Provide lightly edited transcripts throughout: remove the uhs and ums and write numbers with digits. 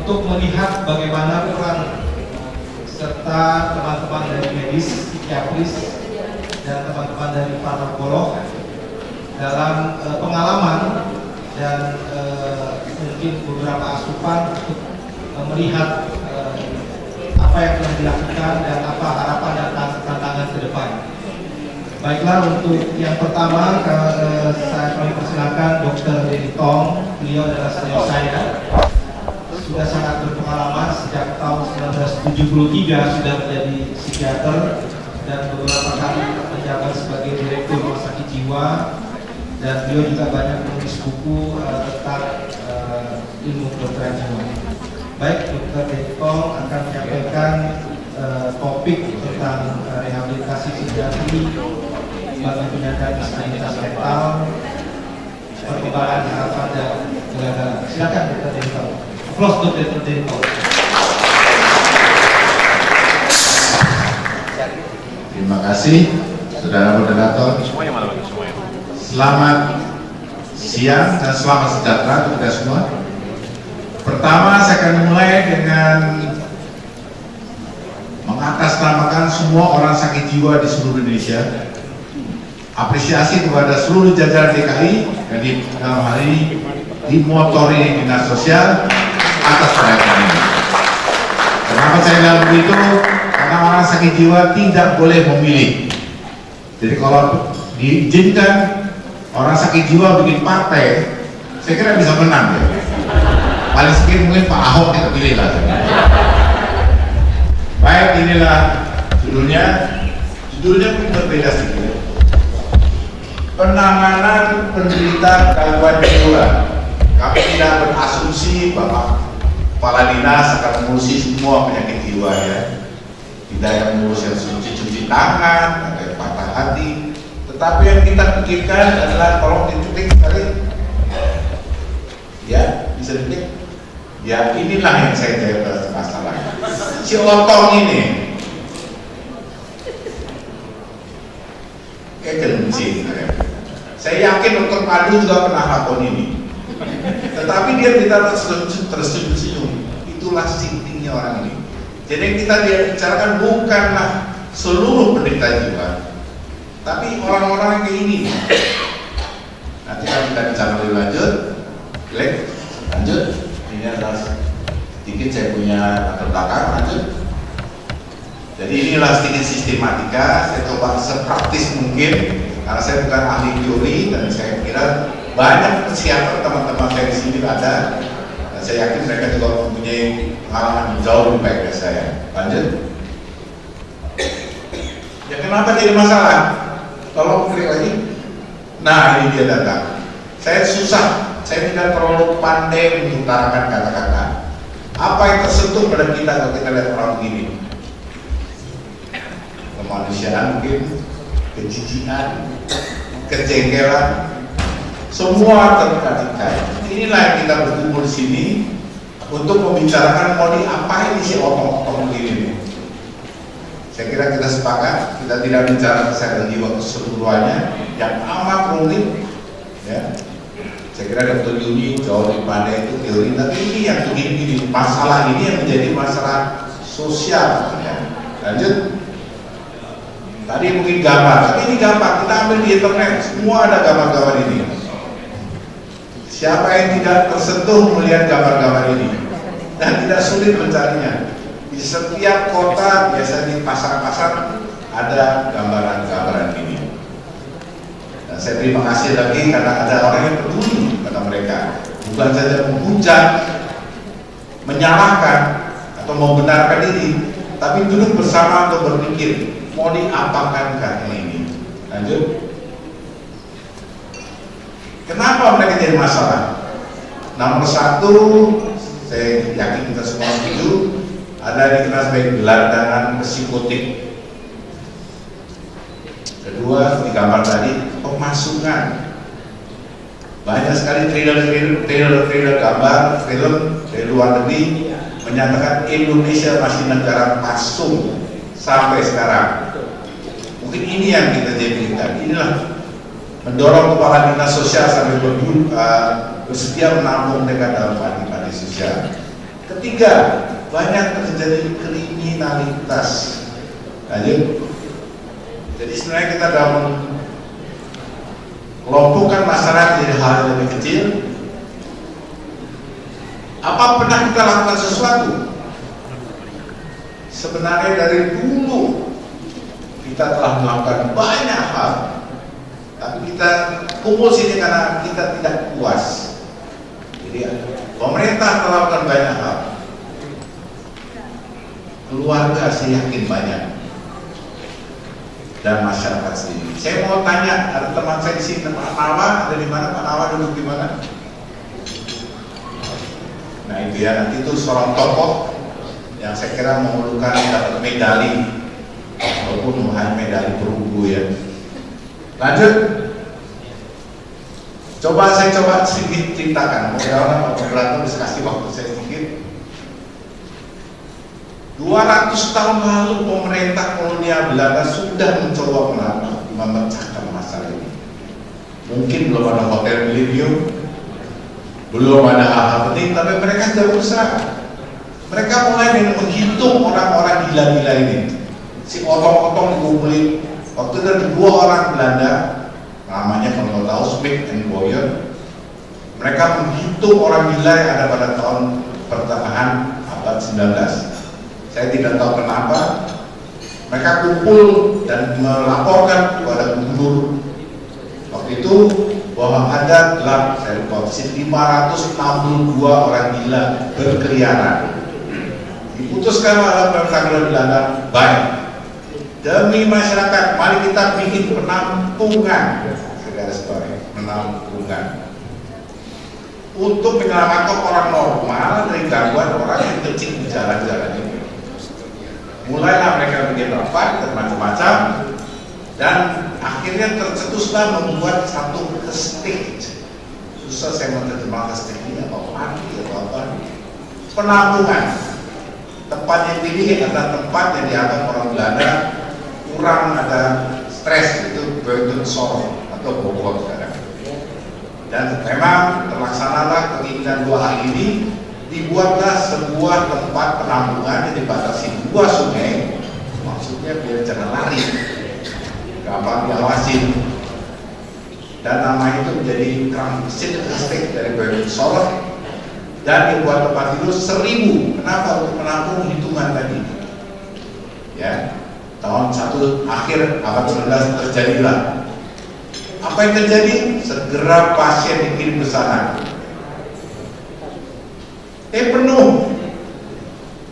untuk melihat bagaimana peran serta teman-teman dari medis, psikiatris, dan teman-teman dari farmakolog dalam pengalaman dan mungkin beberapa asupan untuk melihat apa yang telah dilakukan dan apa harapan dan tantangan ke depan. Baiklah, untuk yang pertama saya kami persilakan Dr. Denny Tong. Beliau adalah senior saya, sudah sangat berpengalaman sejak tahun 1973 sudah menjadi psikiater dan beberapa kali menjabat sebagai direktur rumah sakit jiwa, dan beliau juga banyak menulis buku tentang ilmu kedokteran jiwa. Baik, Dr. Denny Tong akan menyampaikan topik tentang rehabilitasi psikiatri sebagai penyandang disabilitas mental, perkembangan harapan dan kegagalan. Silakan Dr. Denny Tong. Applause untuk Dr. Denny Tong. Terima kasih, saudara moderator. Selamat siang dan selamat sejahtera untuk kita semua. Pertama, saya akan mulai dengan mengatasnamakan semua orang sakit jiwa di seluruh Indonesia. Apresiasi kepada seluruh jajaran DKI yang dalam hal ini dimotori Dinas Sosial atas proyeknya ini. Kenapa saya bilang begitu? Karena orang sakit jiwa tidak boleh memilih. Jadi kalau diizinkan orang sakit jiwa bikin partai, saya kira bisa menang ya. Paling sedikit mungkin Pak Ahok yang terpilih lah. Baik, inilah judulnya. Judulnya mungkin berbeda sedikit. Penanganan penderita gangguan jiwa. Kami tidak berasumsi bahwa kepala dinas akan mengurusi semua penyakit jiwa ya. Tidak yang mengurus yang cuci tangan, ada yang patah hati. Tetapi yang kita pikirkan adalah tolong dititik sekali. Ya, bisa dititik. Ya, inilah yang saya jawab masalah. Si Otong ini kayak kencing. Saya yakin Dr. Padu juga pernah lakon ini. Tetapi dia tidak tersenyum-senyum. Itulah sintingnya orang ini. Jadi yang kita bicarakan bukanlah seluruh penderita jiwa, tapi orang-orang yang kayak ini. Nanti kalau kita bicara lebih lanjut. Ini adalah sedikit saya punya latar belakang, lanjut. Jadi inilah sedikit sistematika. Saya coba sepraktis mungkin, karena saya bukan ahli teori dan saya kira banyak psikiater teman-teman saya di sini ada. Dan saya yakin mereka juga mempunyai pengalaman yang jauh lebih baik dari saya. Lanjut. Ya, kenapa jadi masalah? Tolong klik lagi. Nah, ini dia data. Saya susah. Saya tidak terlalu pandai mengutarakan kata-kata. Apa yang tersentuh pada kita kalau kita lihat orang begini? Kemanusiaan mungkin, kejijikan, kejengkelan, semua terkait. Inilah yang kita berkumpul di sini untuk membicarakan mau diapain si otong-otong begini. Saya kira kita sepakat, kita tidak bicara kesehatan jiwa keseluruhannya yang amat rumit, ya. Saya kira Dr. Yuni jauh lebih pandai itu teori, tapi ini yang begini-begini, masalah ini yang menjadi masalah sosial. Ya. Lanjut. Tadi mungkin gambar, tapi ini gampang, kita ambil di internet, semua ada gambar-gambar ini. Siapa yang tidak tersentuh melihat gambar-gambar ini? Dan tidak sulit mencarinya. Di setiap kota, biasa di pasar-pasar, ada gambaran-gambaran ini. Dan saya terima kasih lagi karena ada orang yang peduli kata mereka, bukan saja menghujat, menyalahkan atau membenarkan ini, tapi duduk bersama untuk berpikir mau diapakan karena ini. Lanjut. Kenapa mereka jadi masalah? Nomor satu, saya yakin kita semua setuju, ada yang dikenal sebagai gelandangan psikotik. Kedua, di gambar tadi, pemasukan. Banyak sekali trailer gambar film dari luar negeri menyatakan Indonesia masih negara pasung sampai sekarang. Mungkin ini yang kita jadikan. Inilah mendorong kepala dinas sosial sampai bersedia menampung mereka dalam panti-panti sosial. Ketiga, banyak terjadi kriminalitas. Lanjut. Jadi sebenarnya kita dalam kelompokkan masyarakat jadi hal yang lebih kecil. Apa pernah kita lakukan sesuatu? Sebenarnya dari dulu kita telah melakukan banyak hal, tapi kita kumpul sini karena kita tidak puas. Jadi pemerintah telah melakukan banyak hal. Keluarga saya yakin banyak. Dan masyarakat sendiri. Saya mau tanya, ada teman saya di sini, Pak Nawa, ada di mana? Pak Nawa duduk di mana? Nah itu ya, nanti itu seorang tokoh yang saya kira memerlukan dapat medali, walaupun hanya medali perunggu ya. Lanjut. Saya coba sedikit ceritakan, mudah-mudahan Pak Berantem bisa kasih waktu saya sedikit. 200 tahun lalu pemerintah kolonial Belanda sudah mencoba memecahkan masalah ini. Mungkin belum ada hotel Millennium, belum ada hal-hal penting, tapi mereka sudah berusaha. Mereka mulai dengan menghitung orang-orang gila-gila ini. Si otong-otong dikumpulin. Waktu itu ada 2 orang Belanda, namanya kalau tahu Smith and Boyer. Mereka menghitung orang gila yang ada pada tahun pertengahan abad 19. Saya tidak tahu kenapa mereka kumpul dan melaporkan kepada gubernur waktu itu bahwa ada dalam 562 orang gila berkeliaran. Diputuskan oleh pemerintah Belanda, baik, demi masyarakat, mari kita bikin penampungan, penampungan untuk menyelamatkan orang normal dari gangguan orang yang kencing di jalan-jalan ini. Mulailah mereka bikin rapat dan macam-macam, dan akhirnya tercetuslah membuat satu stage. Susah saya menerjemahkan stage ini apa panti atau apa. Penampungan. Tempat yang pilih adalah tempat yang dianggap orang Belanda kurang ada stres, itu Buitenzorg atau Bogor sekarang. Dan memang terlaksanalah keinginan 2 hari ini. Dibuatlah sebuah tempat penampungan yang dibatasi 2 sungai, maksudnya biar jangan lari, gampang diawasin. Dan nama itu menjadi karakteristik dari Buitenzorg, dan dibuat tempat itu 1000. Kenapa? Untuk menampung hitungan tadi. Ya, tahun akhir abad 19 terjadilah. Apa yang terjadi? Segera pasien dikirim ke sana. Penuh,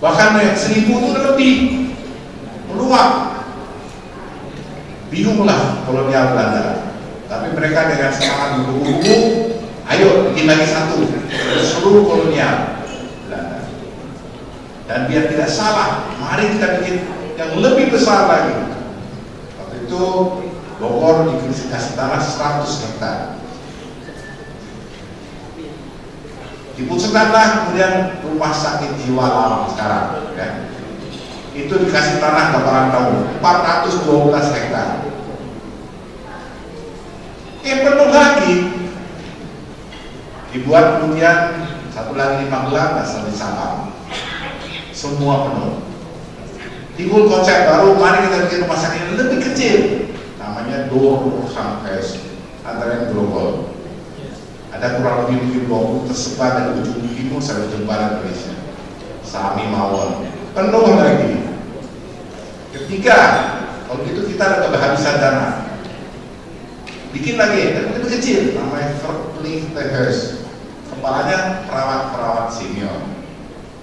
bahkan yang 1000 itu lebih meluap. Bingunglah kolonial Belanda, tapi mereka dengan semangat buru-buru, ayo bikin lagi satu seluruh kolonial Belanda. Dan biar tidak salah, mari kita bikin yang lebih besar lagi. Waktu itu Bogor dikasih tanah 100 hektar. Diputuskanlah kemudian rumah sakit jiwa lama sekarang, ya. Itu dikasih tanah berapa tahun? 412 hektar. Penuh lagi. Dibuat kemudian satu lagi di Magelang dan satu di Sabang. Semua penuh. Timbul konsep baru, mari kita bikin rumah sakit yang lebih kecil. Namanya Dor Sampai antara yang global. Ada kurang lebih 20 tersebar dari ujung timur sampai ujung barat Indonesia. Sami Mawon. Penuh lagi. Ketiga, kalau gitu kita ada kehabisan dana. Bikin lagi, tapi lebih kecil, namanya verpleeghuis. Kepalanya perawat-perawat senior.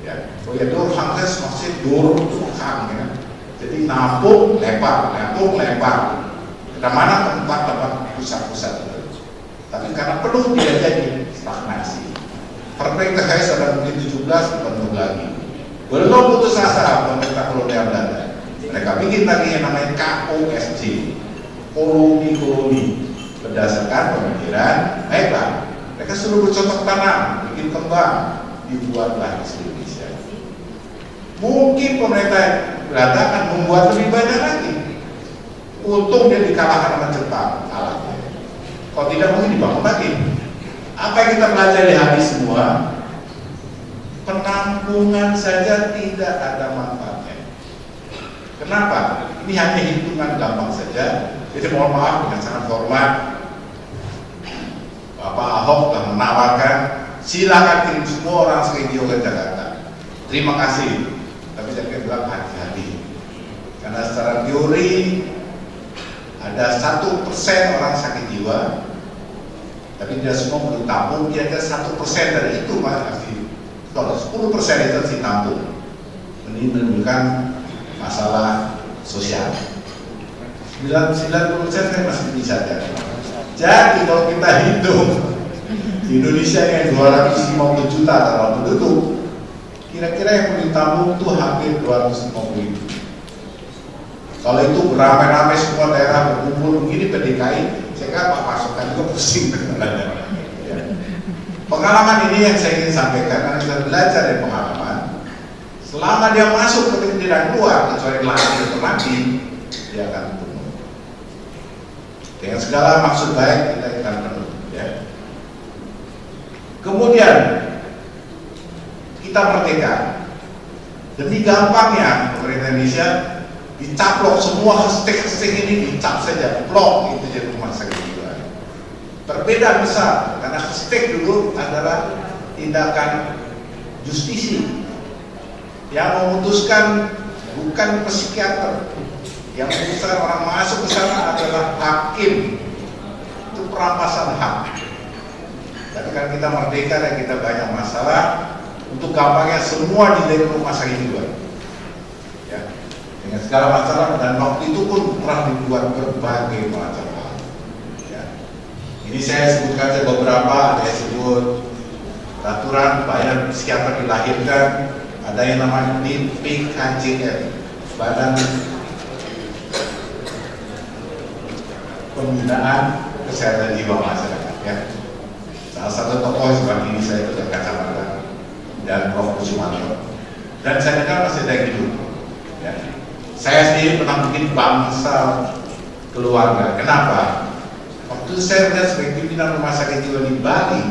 Ya, oh ya Dor Hangses masih Dor Hang, ya. Jadi nampung lempar. Kemana tempat pusat-pusat itu. Tapi karena penuh tidak jadi, stagnasi. Verpleeghuis ada mungkin 17 penuh lagi. Belum putus asa pemerintah kolonial Belanda. Mereka bikin lagi yang namanya KOSJ, koloni-koloni, berdasarkan pemikiran. Baiklah, mereka suruh bercocok tanam, bikin kembang, dibuatlah di Indonesia. Mungkin pemerintah Belanda akan membuat lebih banyak lagi. Untung dia dikalahkan sama Jepang, alatnya. Kalau tidak mungkin dibangun lagi. Apa yang kita pelajari hari semua? penampungan saja tidak ada manfaatnya. Kenapa? Ini hanya hitungan gampang saja. Jadi mohon maaf dengan sangat hormat, Bapak Ahok telah menawarkan silakan kirim semua orang Sekidio ke Jakarta. Terima kasih. Tapi saya bilang hati-hati. Karena secara teori ada 1% orang sakit jiwa, tapi tidak semua perlu tampung. Kira-kira 1% dari itu masih, kalau 10% itu harus ditampung. Ini menunjukkan masalah sosial. 90% saya masih bisa jadi. Jadi kalau kita hitung di Indonesia yang 250 juta calon penduduk, kira-kira yang perlu ditampung itu hampir 250 ribu. Kalau itu beramai-ramai semua daerah berkumpul begini PDKI, saya kira Pak Pasokan juga pusing. Pengalaman ini yang saya ingin sampaikan, karena kita belajar dari pengalaman. Selama dia masuk ke tidak keluar, kecuali lahir atau mati, dia akan penuh. Dengan segala maksud baik kita akan penuh. Ya. Kemudian kita merdeka. Demi gampangnya pemerintah Indonesia dicaplok semua hashtag ini, dicap saja, blok itu jadi rumah sakit jiwa. Perbedaan besar karena hashtag dulu adalah tindakan justisi yang memutuskan bukan psikiater, yang memutuskan orang masuk ke sana adalah hakim. Itu perampasan hak. Tapi kan kita merdeka dan kita banyak masalah, untuk gampangnya semua di rumah sakit jiwa. Ya. Dengan segala masalah, dan waktu itu pun telah dibuat berbagai macam hal. Ya. Ini saya sebutkan saja beberapa, ada yang sebut peraturan bayar psikiater dilahirkan, ada yang namanya PKJM, Badan Pembinaan Kesehatan Jiwa Masyarakat. Ya. Salah satu tokoh seperti ini saya itu dari kacamata dan Prof. Kusumanto. Dan saya dengar masih ada hidup. Ya. Saya sendiri pernah bikin bangsa keluarga. Kenapa? Waktu saya melihat sebagai pimpinan rumah sakit jiwa di Bali,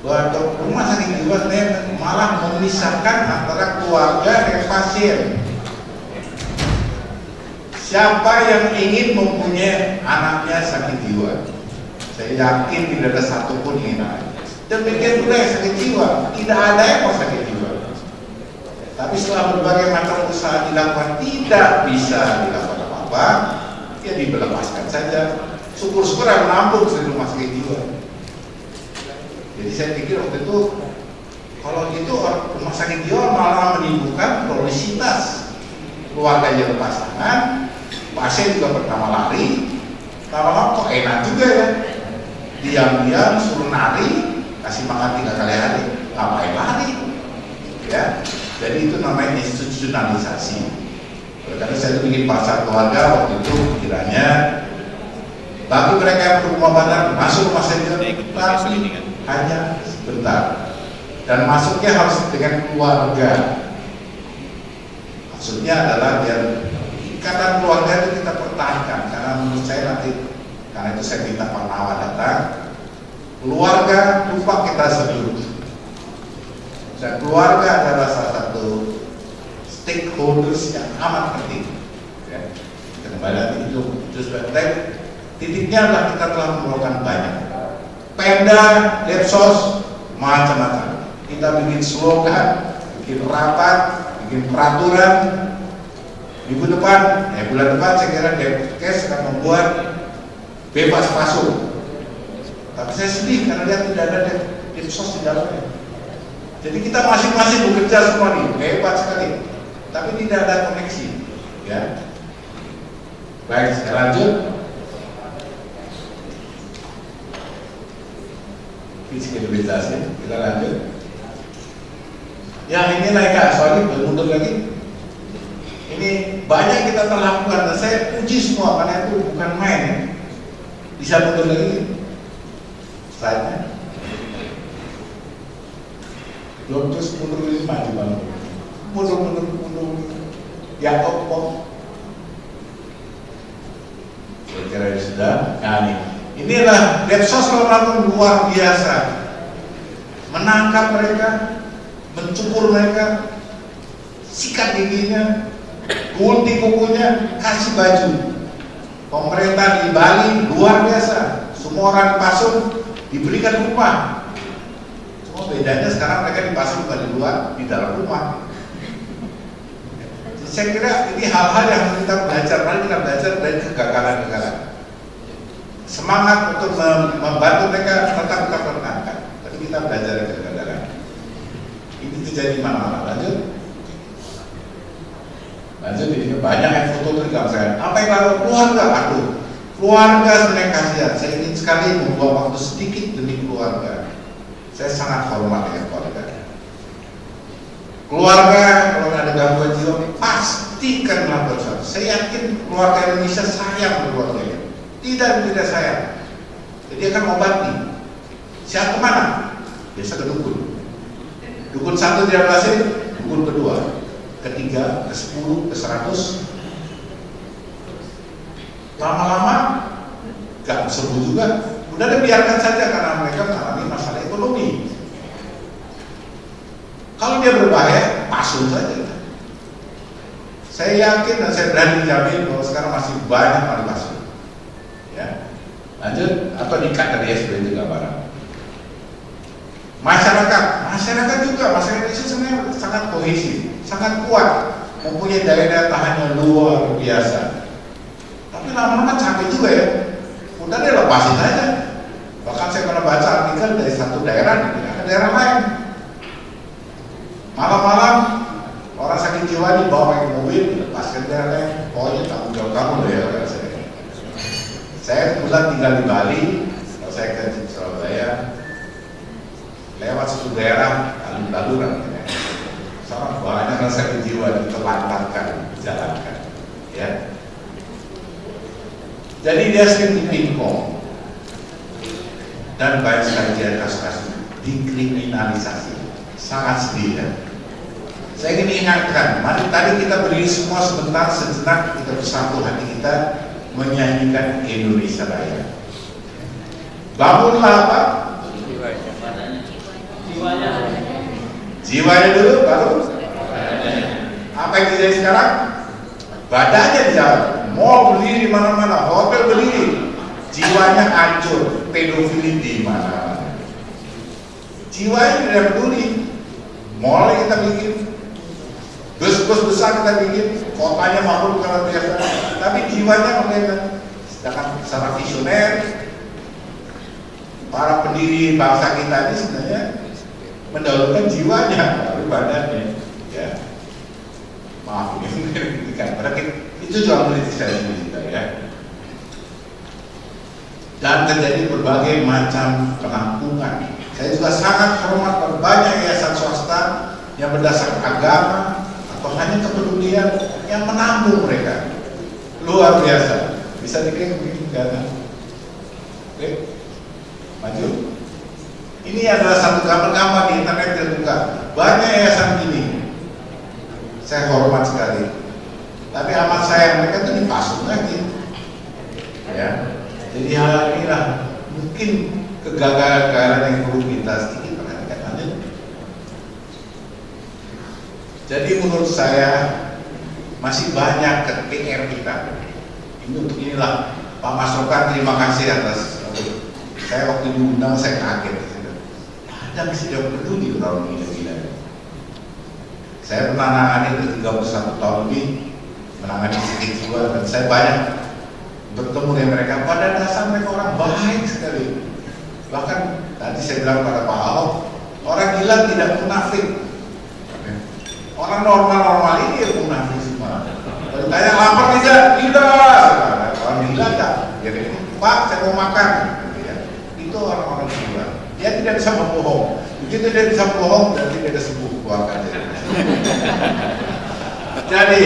bahwa rumah sakit jiwa malah memisahkan antara keluarga dengan pasien. Siapa yang ingin mempunyai anaknya sakit jiwa? Saya yakin tidak ada satupun yang ingin. Demikian pula yang sakit jiwa, tidak ada yang mau sakit jiwa. Tapi setelah berbagai macam usaha dilakukan, tidak bisa dilakukan apa-apa, ya dilepaskan saja. Syukur-syukur yang menampung di rumah sakit jiwa. Jadi saya pikir waktu itu, kalau gitu rumah sakit jiwa malah menimbulkan kolisitas. Keluarga yang lepas tangan, pasien juga pertama lari, lama-lama kok enak juga ya. Diam-diam suruh nari, kasih makan 3 kali hari, ngapain lari? Ya. Jadi itu namanya institusionalisasi. Karena saya bikin pasar keluarga waktu itu kiranya bagi mereka yang berpengobatan masuk rumah sakit tapi hanya sebentar, dan masuknya harus dengan keluarga. Maksudnya adalah biar ikatan keluarga itu kita pertahankan, karena menurut saya nanti, karena itu saya minta Pak Nawa datang, keluarga lupa kita sebut. Dan keluarga adalah salah satu stakeholders yang amat penting. Ya. Kembali itu sebenarnya titiknya adalah kita telah melakukan banyak. Pemda, Depsos, macam-macam. Kita bikin slogan, bikin rapat, bikin peraturan. Minggu depan, bulan depan saya kira Depkes akan membuat bebas masuk. Tapi saya sedih karena dia tidak ada Depsos di dalamnya. Jadi kita masing-masing bekerja semua nih, hebat sekali, tapi tidak ada koneksi, ya. Baik, saya lanjut. Visibilitasnya, kita lanjut. Yang ini naik Kak, soalnya mundur lagi. Ini banyak kita telah lakukan, dan saya puji semua karena itu bukan main. Ya. Bisa mundur lagi, slide-nya. Belum, terus mundur ini maju banget. Mundur. Ya kok. Saya kira ini sudah. Nah ini, inilah Depsos melakukan luar biasa, menangkap mereka, mencukur mereka, sikat giginya, gunting kukunya, kasih baju. Pemerintah di Bali luar biasa, semua orang dipasung diberikan rumah. Cuma bedanya sekarang mereka dipasung bukan di luar, di dalam rumah. Jadi saya kira ini hal-hal yang kita belajar, mari kita belajar dari kegagalan-kegagalan. Semangat untuk membantu mereka tetap kita pertahankan, tapi kita belajar dari kegagalan. Ini terjadi mana-mana. Lanjut ini banyak yang foto tergam saya. Apa yang lalu keluarga? Aduh, keluarga sebenarnya kasihan. Saya ingin sekali membuang waktu sedikit demi keluarga. Saya sangat hormat dengan keluarga. Keluarga kalau ada gangguan jiwa pasti akan melakukan sesuatu. Saya yakin keluarga Indonesia sayang keluarganya. Tidak sayang. Jadi akan mengobati. Siapa kemana? Biasa ke dukun. Dukun satu tidak berhasil, dukun kedua, ketiga, ke-10, ke-100. Lama-lama gak sembuh juga. Udah biarkan saja karena mereka mengalami masalah ekonomi. Kalau dia berbahaya, pasung saja. Saya yakin dan saya berani jamin bahwa sekarang masih banyak orang pasung. Ya, lanjut atau dikat tadi seperti itu gambaran. Masyarakat juga, masyarakat Indonesia sebenarnya sangat kohesif, sangat kuat, mempunyai daya tahan yang luar biasa. Tapi lama-lama capek juga ya, udah deh lepasin aja. Bahkan saya pernah baca artikel dari satu daerah ke daerah lain. Malam-malam orang sakit jiwa dibawa pakai mobil, dilepaskan daerah lain. Pokoknya tanggung jawab kamu loh ya, kata saya. Saya kebetulan tinggal di Bali, kalau saya ke Surabaya, lewat satu daerah lalu-laluran, sangat banyak orang sakit jiwa ditelantarkan, dijalankan, ya. Jadi dia sering dipingkong dan banyak sekali kasus-kasus dikriminalisasi, sangat sedih ya. Saya ingin ingatkan, mari tadi kita berdiri semua sebentar, sejenak kita bersatu hati kita menyanyikan Indonesia Raya. Bangunlah apa? Jiwanya dulu, baru apa yang terjadi sekarang? Badannya di jalan, mall berdiri di mana-mana, hotel berdiri, jiwanya hancur, pedofili di mana-mana. Jiwanya tidak peduli, mall kita bikin, bus-bus besar kita bikin, kotanya makhluk luar biasa, tapi jiwanya mereka. Sedangkan secara visioner, para pendiri bangsa kita ini sebenarnya mendahulukan jiwanya, baru badannya, ya. Maaf ini kritikan, itu juga kritik saya juga ya. Dan terjadi berbagai macam penampungan. Saya juga sangat hormat pada banyak yayasan swasta yang berdasarkan agama atau hanya kepedulian yang menampung mereka. Luar biasa. Bisa dikirim kan? Oke, maju. Ini adalah satu gambar-gambar di internet terbuka. Banyak yayasan ini. Saya hormat sekali. Tapi amat sayang mereka itu dipasung lagi. Ya. Jadi hal inilah mungkin kegagalan yang perlu kita sedikit perhatikan. Lanjut. Jadi menurut saya masih banyak PR kita. Ini untuk inilah Pak Masrokan, terima kasih atas. Saya waktu diundang saya kaget. Ada mesti dia peduli orang gila-gila. Saya pernah menangani 31 tahun lebih menangani sakit jiwa dan saya banyak bertemu dengan mereka. Pada dasar mereka orang baik sekali. Bahkan tadi saya bilang pada Pak Ahok, orang gila tidak munafik. Orang normal-normal ini yang munafik semua. Kalau tanya lapar tidak. Orang gila tak. Jadi Pak saya mau makan. Itu orang-orang gila. Dia tidak bisa berbohong. Begitu dia bisa berbohong dan tidak ada sembuh keluarga. Jadi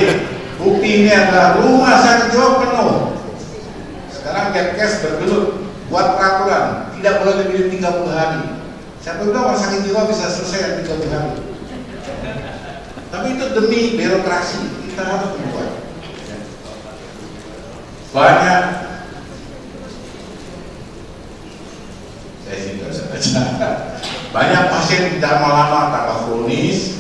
bukti ini adalah rumah sakit jiwa penuh. Sekarang Kemenkes bergelut buat peraturan tidak boleh lebih dari 30 hari. Siapa bilang orang sakit jiwa bisa selesai 30 hari? Tapi itu demi birokrasi kita harus membuat. Banyak banyak pasien tidak lama tambah kronis,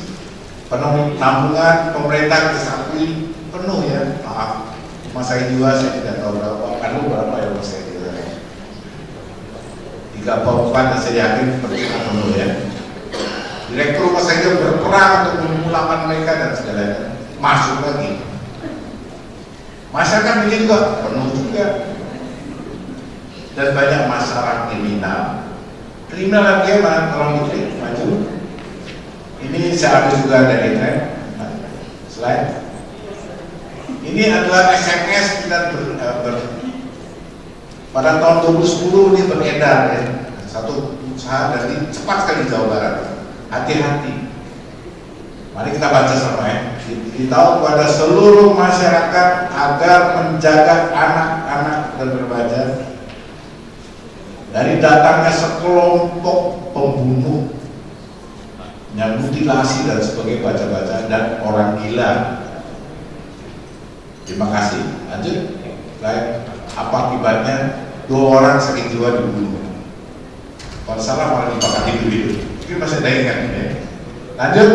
penampungan pemerintah kita akui penuh ya. Maaf, rumah sakit jiwa saya tidak tahu berapa ya rumah sakit jiwa. 3 atau 4 dan saya yakin penuh ya. Direktur rumah sakit jiwa berperang untuk memulangkan mereka dan segalanya, masuk lagi. Masyarakat ini juga penuh juga. Dan banyak masyarakat kriminal yang gimana kalau gitu maju. Ini saya ambil juga dari tren slide. Ini adalah SMS kita pada tahun 2010 ini beredar ya, satu usaha dari cepat sekali Jawa Barat. Hati-hati. Mari kita baca sama ya. Ditahu kepada seluruh masyarakat agar menjaga anak-anak dan remaja dari datangnya sekelompok pembunuh yang mutilasi dan sebagainya, baca-baca dan orang gila. Terima kasih. Lanjut. Baik. Apa akibatnya 2 orang sakit jiwa dibunuh? Kalau salah malah dipakati dulu. Ini masih ada ingat ya. Lanjut.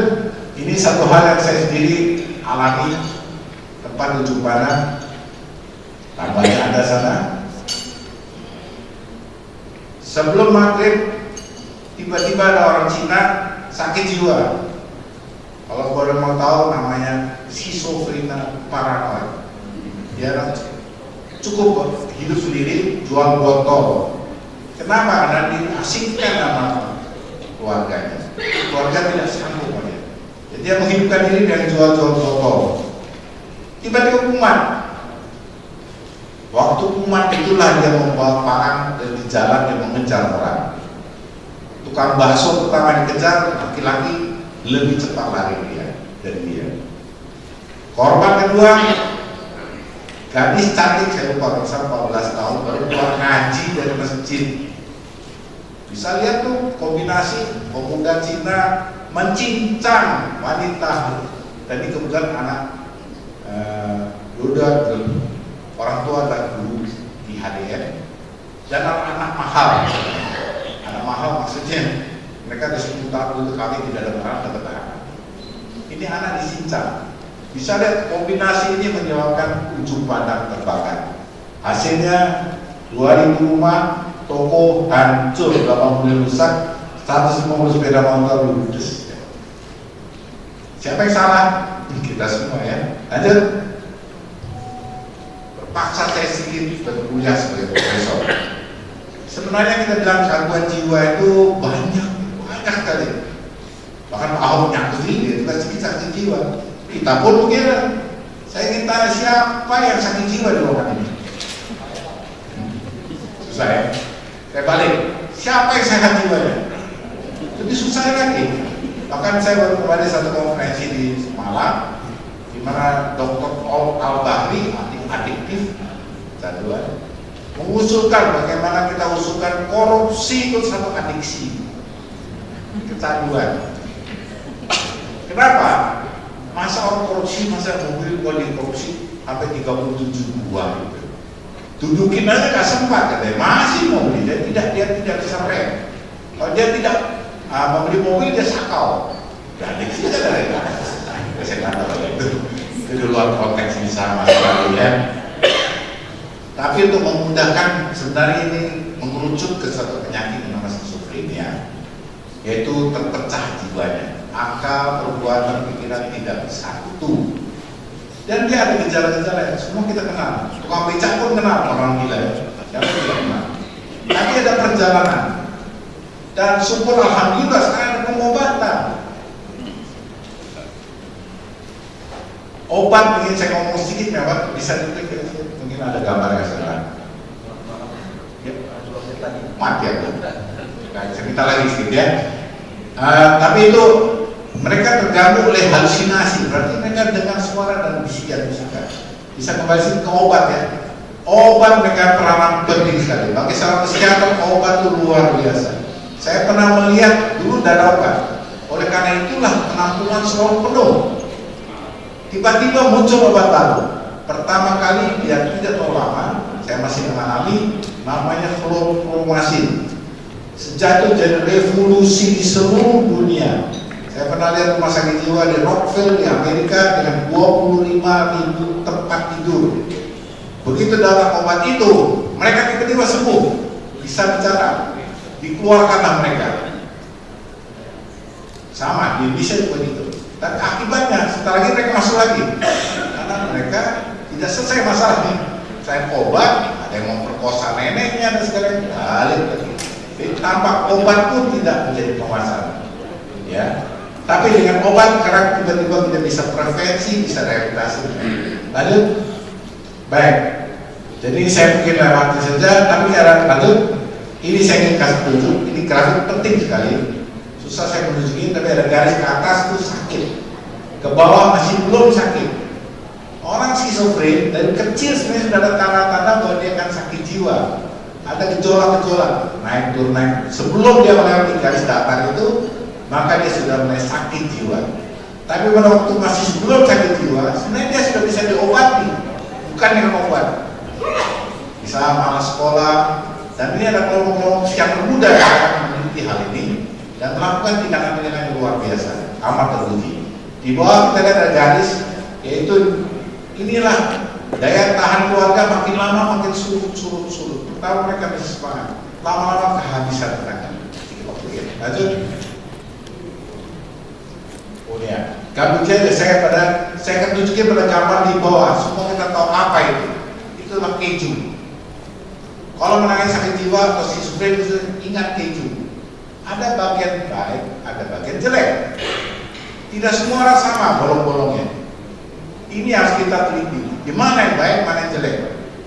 Ini satu hal yang saya sendiri alami, tempat ujung panah, tambahnya ada sana. Sebelum maghrib, tiba-tiba ada orang Cina sakit jiwa. Kalau boleh mau tahu namanya schizophrenia paranoid. Dia cukup hidup sendiri, jual botol. Kenapa? Karena diasingkan sama keluarganya. Keluarga tidak sanggup pada dia. Jadi dia menghidupkan diri dengan jual-jual botol. Tiba-tiba kumat. Waktu kumat itulah dia membawa parang dan di jalan dia mengejar orang. Tukang bakso pertama dikejar, laki-laki lebih cepat lari dari dia. Korban kedua, gadis cantik, saya lupa 14 tahun, baru keluar ngaji dari masjid. Bisa lihat tuh kombinasi pemuda Cina mencincang wanita. Dan ini kebetulan anak orang tua adalah guru di HDN dan anak mahal. Anak mahal maksudnya mereka ada 10 tahun dulu kami tidak ada anak dapat anak. Ini anak disincang. Bisa lihat kombinasi ini menyebabkan ujung pandang terbakar. Hasilnya 2000 rumah, toko hancur, 80 rusak, 150 sepeda motor ludes. Siapa yang salah? Kita semua ya. Lanjut. Terpaksa saya sedikit berkuliah sebagai profesor. Sebenarnya kita bilang gangguan jiwa itu banyak sekali. Bahkan Pak Ahok nyakui dia juga sedikit sakit jiwa. Kita pun mungkin. Saya ingin tanya siapa yang sakit jiwa di ruangan ini? Susah ya. Saya balik. Siapa yang sehat jiwanya? Lebih susah lagi. Bahkan saya baru kembali satu konferensi di Malang, di mana Dr. Al-Bahri, adiktif, canduan, mengusulkan bagaimana kita usulkan korupsi itu satu adiksi, kecanduan. Kenapa? Masa orang korupsi, masa mobil boleh korupsi sampai 37 buah gitu. Dudukin aja nggak sempat katanya, masih mau beli, dia tidak bisa rem. Kalau dia tidak membeli mobil dia sakau. Dan adiksi aja dari saya kata itu di luar konteks ini sama sekali ya. Tapi untuk memudahkan, sebenarnya ini mengerucut ke satu penyakit yang namanya schizophrenia, yaitu terpecah jiwanya, akal, perbuatan, pikiran tidak bersatu. Dan dia ada gejala-gejala yang semua kita kenal. Tukang becak pun kenal orang gila ya. Siapa tidak kenal? Tapi ada perjalanan. Dan syukur alhamdulillah sekarang ada pengobatan. Obat, ingin saya ngomong sedikit ya, bisa diklik ya, mungkin ada gambarnya sekarang. Ya, mati ya, nah, cerita lagi sedikit ya. Tapi itu mereka terganggu oleh halusinasi, berarti mereka dengar suara dan bisikan-bisikan. Bisa kembali ke obat ya. Obat mereka peranan penting sekali. Bagi seorang psikiater, obat itu luar biasa. Saya pernah melihat dulu dana obat. Oleh karena itulah penampungan selalu penuh. Tiba-tiba muncul obat baru. Pertama kali dia tidak terlalu lama, saya masih mengalami, namanya chlorpromazin. Sejak itu jadi revolusi di seluruh dunia. Saya pernah lihat rumah sakit jiwa di Rockville di Amerika dengan 25.000 tempat tidur. Begitu datang obat itu, mereka tiba-tiba sembuh, bisa bicara, dikeluarkanlah mereka. Sama di Indonesia juga gitu. Dan akibatnya setelah lagi mereka masuk lagi, karena mereka tidak selesai masalahnya. Selain obat, ada yang memperkosa neneknya dan segala balik lagi. Jadi tanpa obat pun tidak menjadi permasalahan. Ya. Tapi dengan obat sekarang tiba-tiba kita bisa prevensi, bisa rehabilitasi. Lanjut, baik. Jadi saya mungkin lewati saja, tapi cara lanjut. Ini saya ingin kasih tunjuk. Ini grafik penting sekali. Susah saya menunjukin, tapi ada garis ke atas itu sakit, ke bawah masih belum sakit. Orang skizofren dari kecil sebenarnya sudah ada tanda-tanda bahwa dia akan sakit jiwa. Ada gejolak-gejolak, naik turun naik. Sebelum dia melewati garis datar itu, maka dia sudah mulai sakit jiwa. Tapi pada waktu masih sebelum sakit jiwa, sebenarnya dia sudah bisa diobati, bukan dengan obat. Bisa malas sekolah, dan ini ada kelompok-kelompok yang muda yang akan meneliti hal ini dan melakukan tindakan-tindakan yang luar biasa, amat teruji. Di bawah kita lihat ada garis, yaitu inilah daya tahan keluarga makin lama makin surut. Pertama mereka bisa semangat, lama-lama kehabisan tenaga. Lanjut. Oh ya, kami saja saya akan tunjukin pada gambar di bawah. Semua kita tahu apa itu. Itulah keju. Kalau menangani sakit jiwa atau skizofren ingat keju. Ada bagian baik, ada bagian jelek. Tidak semua orang sama bolong-bolongnya. Ini harus kita teliti. Di mana yang baik, mana yang jelek.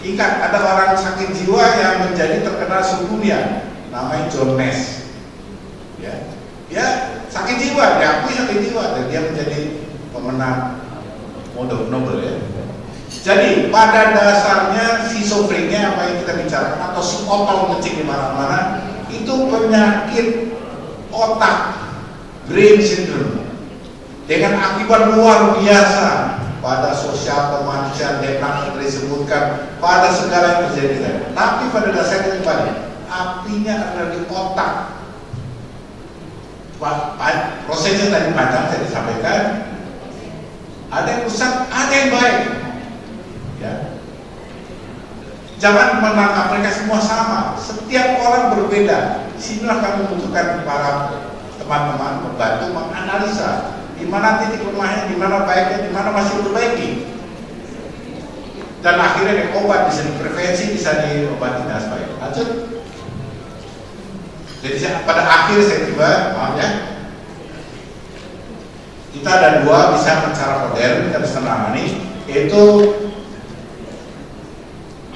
Ingat, ada orang sakit jiwa yang menjadi terkenal sedunia, namanya John Nash. Ya, sakit jiwa, diakui sakit jiwa, dan dia menjadi pemenang Nobel ya. Jadi pada dasarnya skizofrenia apa yang kita bicarakan atau si otot ngecek di mana-mana itu penyakit otak, brain syndrome, dengan akibat luar biasa pada sosial kemanusiaan yang pernah disebutkan pada segala yang terjadi. Tapi pada dasarnya kembali, apinya ada di otak. Prosesnya tadi panjang saya disampaikan. Ada yang rusak, ada yang baik. Ya. Jangan menangkap mereka semua sama. Setiap orang berbeda. Disinilah kami membutuhkan para teman-teman membantu menganalisa di mana titik lemahnya, di mana baiknya, di mana masih diperbaiki. Dan akhirnya dengan obat bisa diprevensi, bisa diobati dengan baik. Lanjut. Jadi pada akhir saya tiba, maaf ya, kita ada dua bisa cara modern kita bisa menangani, yaitu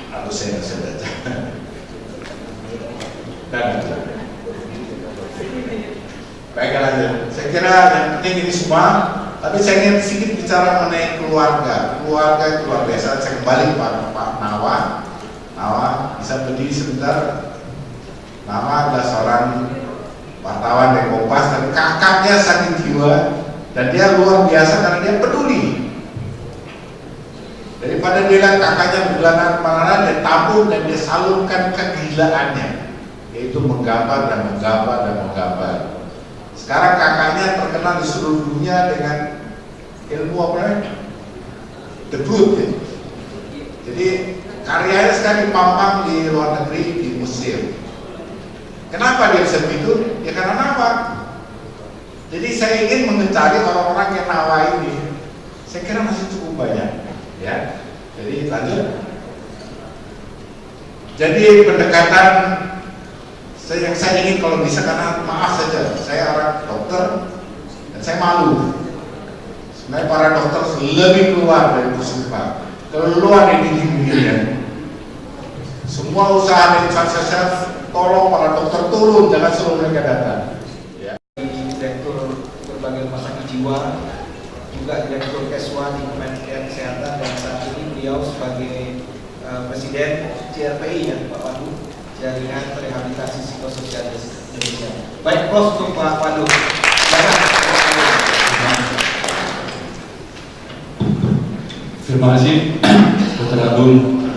harus saya baca. Dan baiklah lanjut. Saya kira yang penting ini semua, tapi saya ingin sedikit bicara mengenai keluarga. Keluarga itu luar biasa. Saya kembali kepada Pak Nawa. Nawa bisa berdiri sebentar. Nama adalah seorang wartawan dari Kompas dan kakaknya sakit jiwa dan dia luar biasa karena dia peduli. Daripada dia lihat kakaknya bergelangan kemana-mana, dia tampung dan dia salurkan kegilaannya, yaitu menggambar dan menggambar dan menggambar. Sekarang kakaknya terkenal di seluruh dunia dengan ilmu apa namanya? Debut ya. Jadi karyanya sekarang dipampang di luar negeri, di Mesir. Kenapa dia bisa begitu? Ya karena Nawa. Jadi saya ingin mencari orang-orang yang Nawa ini. Saya kira masih cukup banyak, ya. Jadi lanjut. Jadi pendekatan yang saya ingin kalau bisa, karena maaf saja, saya orang dokter dan saya malu. Sebenarnya para dokter lebih keluar dari puskesmas, keluar dari dunia. Semua usaha dari sukses. Tolong para dokter turun, jangan suruh mereka datang. Ya. Direktur berbagai rumah sakit jiwa, juga Direktur Keswa di Kementerian Kesehatan, dan saat ini beliau sebagai Presiden CRPI ya, Pak Pandu, Jaringan Rehabilitasi Psikososial Indonesia. Baik, close untuk Pak Pandu. Terima kasih, Dr. Agung.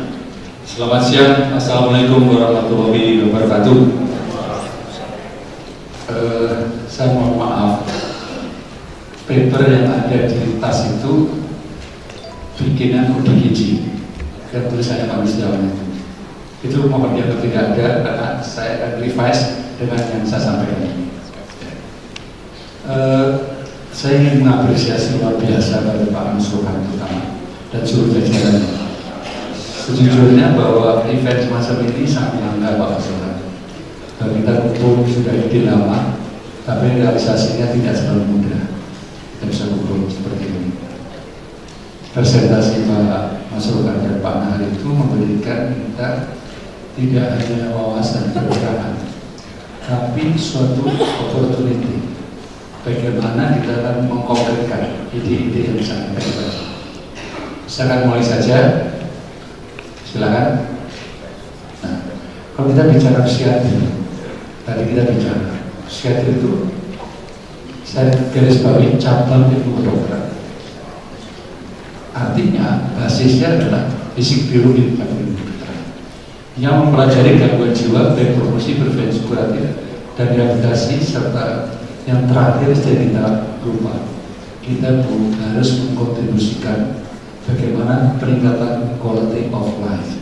Selamat siang, Assalamualaikum warahmatullahi wabarakatuh. Saya mohon maaf paper yang ada di tas itu bikinan ODGJ yang tulisannya Pak Wisdawan itu mohon dia tidak ada karena saya akan revise dengan yang saya sampaikan ini. Saya ingin mengapresiasi luar biasa pada Pak Nusrohan terutama dan seluruh jajarannya. Sejujurnya bahwa event semacam ini sangat langka Pak Nusrohan. Dan kita kumpul sudah ide lama, tapi realisasinya tidak selalu mudah. Kita bisa kumpul seperti ini. Presentasi Pak Nusrohan dan Pak Nahar itu memberikan kita tidak hanya wawasan pergerakan, tapi suatu opportunity. Bagaimana kita akan mengkonkretkan ide-ide yang sangat baik. Saya mulai saja, silakan. Nah, kalau kita bicara psikiatri, tadi kita bicara psikiatri itu, saya garis bawahi cabang ilmu kedokteran. Artinya basisnya adalah fisik biologi dan ilmu kedokteran yang mempelajari gangguan jiwa, baik promosi, prevensi, kuratif, dan rehabilitasi serta yang terakhir saya kita lupa, kita harus mengkontribusikan bagaimana peningkatan quality of life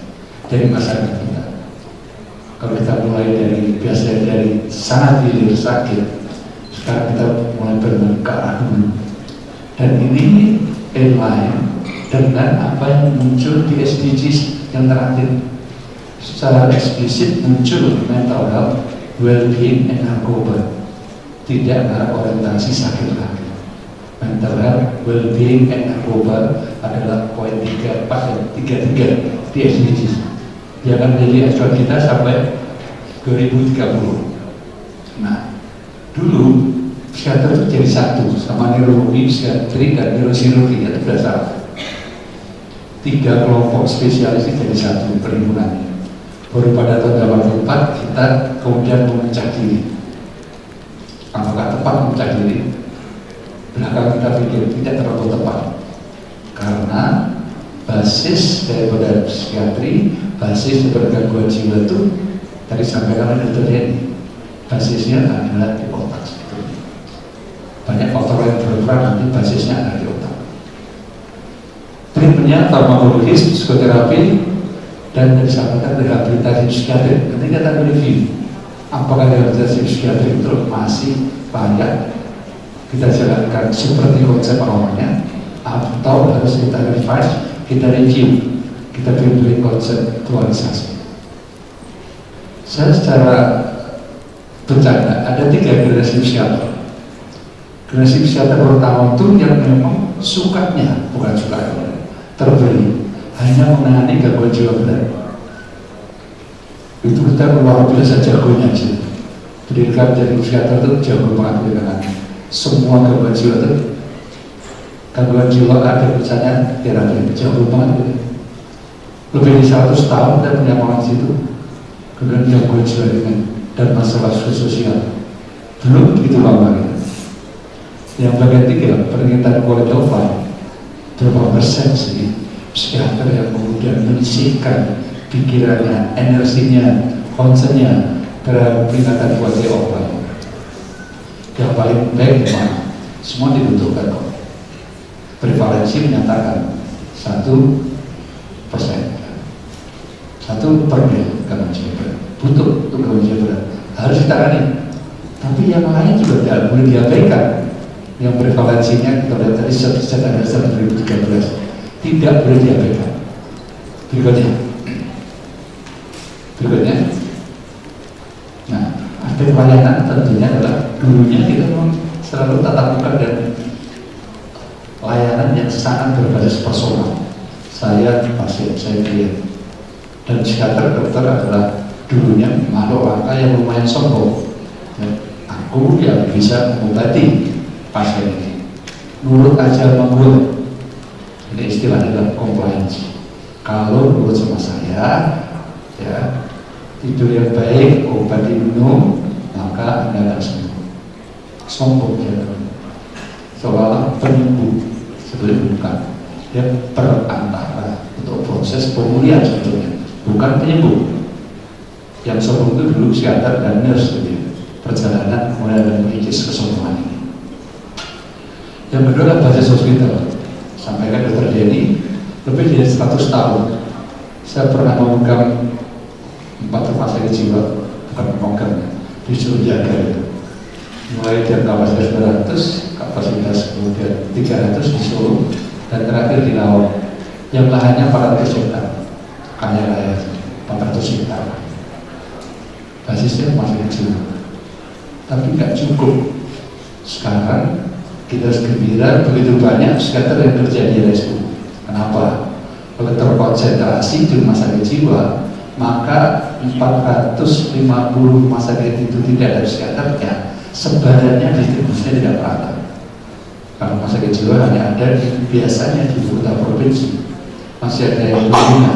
dari masyarakat kita. Kalau kita mulai dari biasa dari sangat hilir sakit, sekarang kita mulai bermain ke arah dulu. Dan ini inline dengan apa yang muncul di SDGs yang terakhir. Secara eksplisit muncul mental health, well-being, and narkoba. Tidak ada orientasi sakit lagi. Mental health, well-being, and narkoba adalah poin 3, 4, dan 3 di SDGs. Dia akan menjadi acuan kita sampai 2030. Nah, dulu psikiater itu jadi satu sama neurologi, psikiatri, dan neurokirurgi itu sudah salah. 3 kelompok spesialis itu jadi satu perhimpunannya. Baru pada tahun 84 kita kemudian memecah diri. Apakah tepat memecah diri? Belakang kita pikir tidak terlalu tepat karena basis daripada psikiatri, basis daripada gangguan jiwa itu tadi sampaikan oleh Dr. Denny, basisnya adalah di otak sebetulnya. Banyak faktor yang berperan, nanti basisnya ada di otak. Treatmentnya farmakologis, psikoterapi, dan disampaikan rehabilitasi psikiatri. Nanti kita review apakah rehabilitasi psikiatri itu masih layak kita jalankan seperti konsep awalnya, atau harus kita revise, kita review, kita beri konseptualisasi. Saya secara bercanda ada 3 generasi psikiater. Generasi psikiater pertama itu yang memang sukanya, bukan sukanya, terbeli hanya menangani gangguan jiwa berat. Itu kita luar biasa jagonya sih. Pendidikan dari psikiater itu jago banget dengan semua gangguan jiwa itu. Gangguan jiwa ada misalnya terapi jago banget. Lebih dari 100 tahun dan punya orang situ dengan gangguan jiwa dan masalah sosial. Belum begitu lama gitu. Yang bagian 3 peningkatan quality of life. Berapa persen sih psikiater yang kemudian menyisihkan pikirannya, energinya, concernnya terhadap peningkatan quality of life. Yang paling baik mana? Semua dibutuhkan kok. Prevalensi menyatakan 1%, 1/1000 gangguan jiwa berat. Butuh untuk gangguan jiwa berat harus ditangani. Tapi yang lain juga tidak boleh diabaikan. Yang prevalensinya kita lihat tadi secara 2013 tidak boleh diabaikan. Berikutnya, nah aspek pelayanan tentunya adalah dulunya kita memang selalu tatap muka dan layanan yang sangat berbasis personal. Saya pasien, saya klien, dan psikiater dokter adalah dulunya makhluk langka yang lumayan sombong. Aku yang bisa mengobati pasien ini, nurut aja menurut. Ini istilahnya adalah compliance. Kalau menurut sama saya, ya tidur yang baik, obat diminum, maka Anda akan sembuh. Sombong ya, soal penyembuh sebetulnya bukan. Dia perantara untuk proses pemulihan sebetulnya, bukan penyembuh. Yang sombong itu dulu psikiater dan nurse gitu. Perjalanan mulai dari mengikis kesombongan ini. Yang kedua adalah basis hospital. Sampaikan Dr. Denny, lebih dari 100 tahun saya pernah memegang 4 rumah sakit jiwa, bukan memegang, disuruh jaga itu. Mulai dari kapasitas 200, kapasitas kemudian 300 di Solo, dan terakhir di Lawang yang lahannya 400 hektar, kaya raya 400 hektar. Basisnya rumah sakit jiwa, tapi nggak cukup. Sekarang kita harus gembira, begitu banyak scatter yang terjadi di RSU. Kenapa? Kalau terkonsentrasi di rumah sakit jiwa, maka 450 rumah sakit itu tidak ada scatternya, sebarannya distribusinya tidak merata. Kalau rumah sakit jiwa hanya ada biasanya di kota provinsi, masih ada yang punya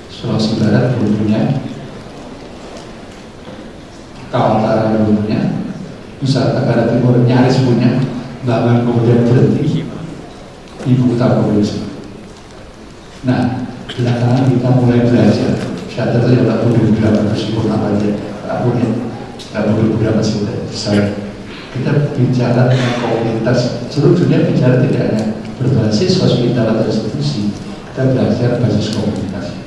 Sulawesi Barat belum punya, Kalimantan belum punya, Nusa Tenggara Timur nyaris punya, bahkan kemudian berhenti ibu kota provinsi. Nah, belakangan kita mulai belajar. Syarat itu yang tak perlu berapa sempurna aja, tak perlu berapa sempurna. Kita bicara tentang komunitas, seluruh dunia bicara tidak hanya berbasis hospital atau institusi, kita belajar basis komunitas.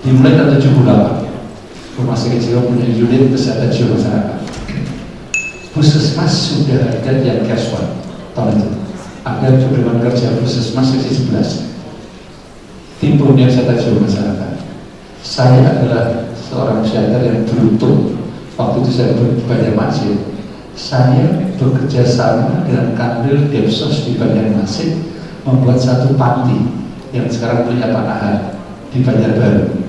Dimulai tahun 78, rumah sakit jiwa punya unit kesehatan jiwa masyarakat. Puskesmas sudah ada yang casual tahun itu. Ada pedoman kerja puskesmas seksi 11. Tim Pemulihan Kesehatan Jiwa Masyarakat. Saya adalah seorang psikiater yang beruntung. Waktu itu saya di Banjarmasin. Saya bekerja sama dengan Kanwil Depsos di Banjarmasin membuat satu panti yang sekarang punya Pak Nahar di Banjarbaru.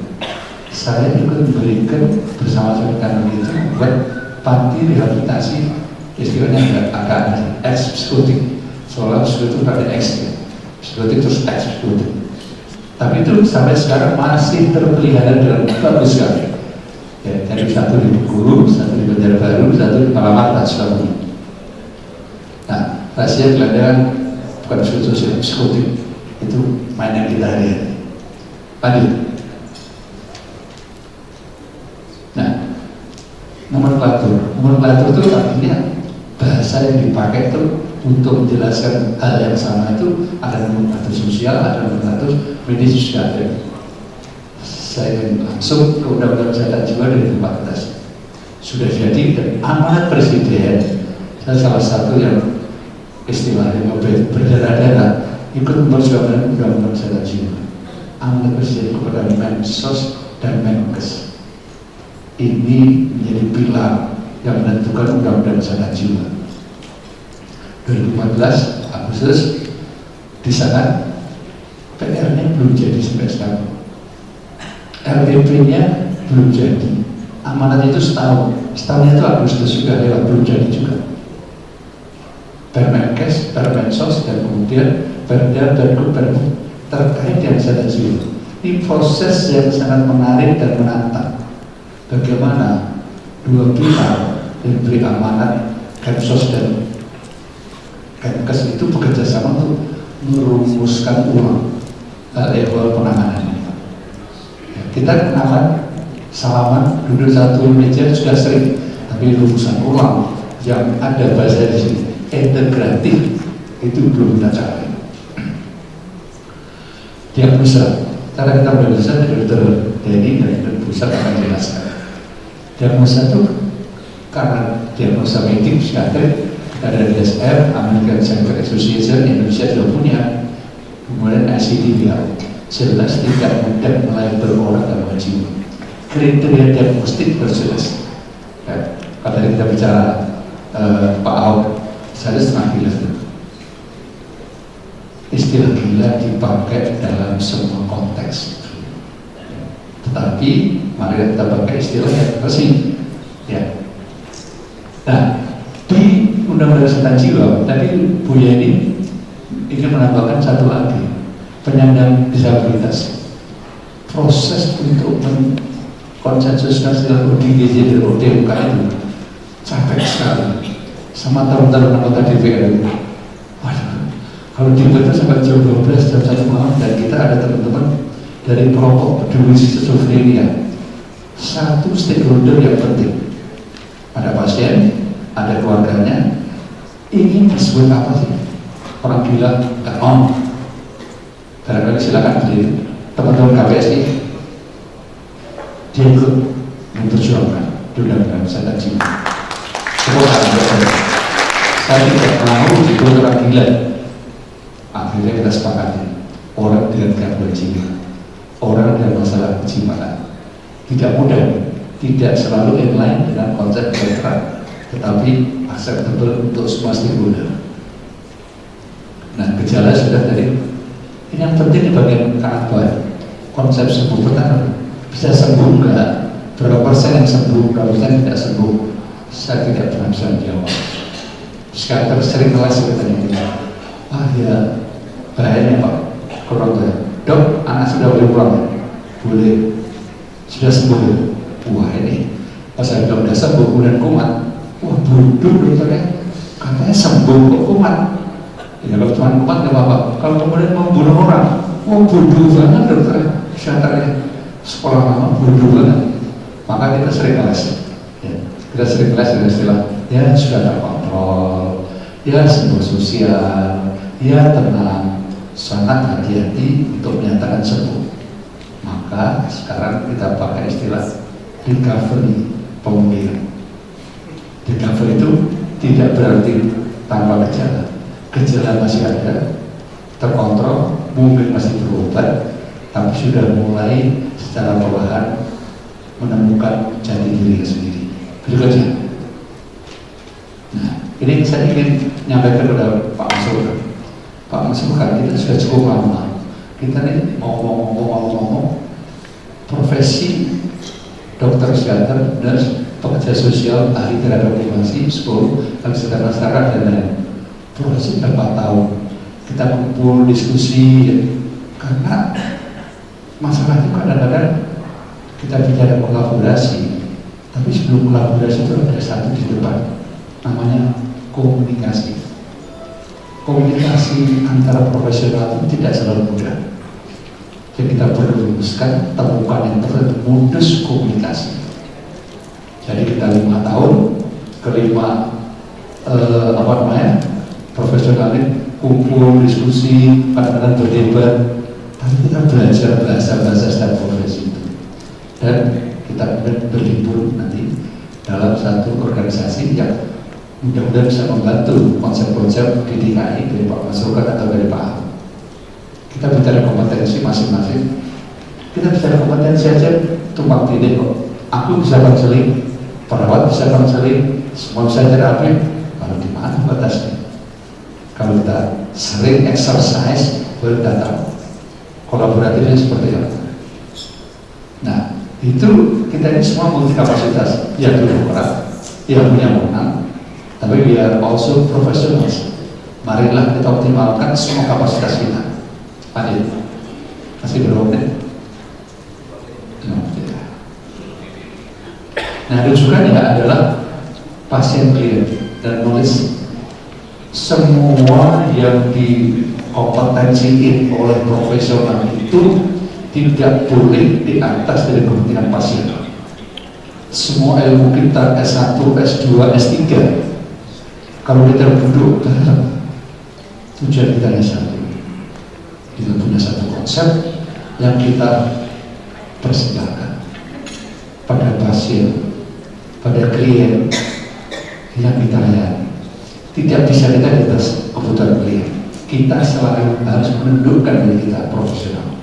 Saya juga memberikan bersama-sama dengan itu membuat panti rehabilitasi, istilahnya agak eksekutif. Soalnya eksekutif ada eksekutif terus eksekutif. Tapi itu sampai sekarang masih terpelihara dengan bagus sekali. Ya, dari satu di Bengkulu, satu di Banjarbaru, satu di Palamat, Sukabumi. Nah, rahasia gelandang bukan sosial eksekutif, itu mainan kita hari-hari. Lanjut. Nah, nomenklatur itu artinya bahasa yang dipakai itu untuk menjelaskan hal yang sama. Itu ada nomenklatur sosial, ada nomenklatur medis psikiatri. Saya ingin langsung ke Undang-Undang Kesehatan Jiwa dari tempat atas. Sudah jadi dan amanat Presiden. Saya salah satu yang istilahnya berdarah-darah ikut memperjuangkan Undang-Undang Kesehatan Jiwa. Amanat Presiden kepada Mensos dan Menkes. Ini menjadi pilar yang menentukan Undang-Undang Kesehatan Jiwa. 2014 Agustus disahkan, PR-nya belum jadi sampai sekarang. RPP-nya belum jadi. Amanat itu setahun. Setahunnya itu Agustus juga lewat, belum jadi juga. Permenkes, Permensos, dan kemudian Perda dan Permen terkait dengan kesehatan jiwa. Ini proses yang sangat menarik dan menantang. Bagaimana dua pihak yang beri amanat Kemsos dan Kemkes itu bekerja sama untuk merumuskan ulang evaluasi penanganan. Kita kenalan, salaman, duduk satu meja sudah sering, tapi rumusan ulang yang ada bahasa di sini integratif itu belum kita capai. Diagnosa, cara kita berdiagnosa dari Dr. Denny dan Dr. Pusat akan jelaskan. Diagnosa itu karena diagnosa medik psikiatri, ada DSM, American Psychiatric Association, Indonesia juga punya, kemudian ICD-10. Jelas tidak mudah melabel orang gangguan jiwa. Kriteria diagnostik berjelas. Ya, kalau kita bicara Pak Ahok, saya setengah gila. Istilah gila dipakai dalam semua konteks. Tetapi mari kita pakai istilah yang resmi. Ya. Nah, di Undang-Undang Kesehatan Jiwa tadi Bu Yeni ingin menambahkan satu lagi, penyandang disabilitas. Proses untuk konsensuskan segala ODGJ dan ODMK itu capek sekali. Sama tahun-tahun anggota DPR itu. Waduh, kalau DPR itu sampai jam 12, jam 1 malam, dan kita ada teman-teman dari kelompok peduli skizofrenia. Satu stakeholder yang penting. Ada pasien, ada keluarganya, ingin disebut apa sih? orang gila nggak mau. Barangkali silakan beli teman-teman KPSI dia ikut memperjuangkan undang-undang kesehatan jiwa. Saya tidak mau disebut orang gila. Akhirnya kita sepakati orang dengan gangguan jiwa, orang dengan masalah kejiwaan tidak mudah, tidak selalu inline dengan konsep netral, tetapi acceptable untuk semua stakeholder. Nah, gejala sudah tadi. Ini yang penting di bagian kanan bawah, konsep sembuh pertama bisa sembuh enggak? Berapa persen yang sembuh, berapa persen tidak sembuh? Saya tidak pernah bisa jawab. Sekarang sering kelas katanya, ya bahayanya Pak, kurang ya. Dok, anak sudah boleh pulang? Boleh. Sudah sembuh? Wah ini pas saya bilang udah sembuh kemudian kumat, wah bodoh dokternya, katanya sembuh kok kumat. Ya kalau cuma kumat nggak apa-apa, kalau kemudian membunuh orang, wah bodoh banget dokternya, psikiaternya, sekolah lama bodoh banget. Maka kita sering kelas, ya. Kita sering kelas dengan istilah, ya sudah terkontrol, ya sembuh sosial, ya tenang, sangat hati-hati untuk menyatakan sembuh. Maka sekarang kita pakai istilah recovery, pemulihan. Recovery itu tidak berarti tanpa gejala. Gejala masih ada, terkontrol, mungkin masih berobat, tapi sudah mulai secara perlahan menemukan jati diri sendiri. Berikutnya. Nah, ini saya ingin menyampaikan kepada Pak Masuk. Pak Masuk kan kita sudah cukup lama. Kita nih mau ngomong profesi dokter psikiater, nurse, pekerja sosial, ahli terhadap motivasi, psikolog, kesehatan masyarakat dan lain-lain. Profesi berapa tahun kita kumpul diskusi karena masalah itu kadang-kadang kita bicara kolaborasi, tapi sebelum kolaborasi itu ada satu di depan, namanya komunikasi. Komunikasi antara profesional itu tidak selalu mudah. Jadi kita perlu rumuskan, temukan yang tepat modus komunikasi. Jadi kita 5 tahun kelima profesionalnya kumpul diskusi, kadang-kadang berdebat, tapi kita belajar bahasa setiap profesi itu. Dan kita kemudian berhimpun nanti dalam satu organisasi yang mudah-mudahan bisa membantu konsep-konsep di DKI dari Pak Masukan atau dari Pak Ahok. Kita bicara kompetensi masing-masing. Kita bicara kompetensi aja tumpang tindih kok. Aku bisa konseling, perawat bisa konseling, semua bisa terapi. Kalau di mana batasnya? Kalau kita sering exercise, baru kita tahu kolaboratifnya seperti apa. Nah, itu kita ini semua multi kapasitas, yang birokrat, yang punya wewenang, tapi we are also professionals. Marilah kita optimalkan semua kapasitas kita. Adil, masih berapa menit? Nah, rujukannya adalah pasien klien dan nulis semua yang dikompetensiin oleh profesional itu tidak boleh di atas dari kepentingan pasien. Semua ilmu kita S1, S2, S3 kalau kita duduk tujuan kita hanya satu. Kita punya satu konsep yang kita persembahkan pada pasien, pada klien yang kita layani. Tidak bisa kita di atas kebutuhan klien. Kita selalu harus menundukkan diri kita profesional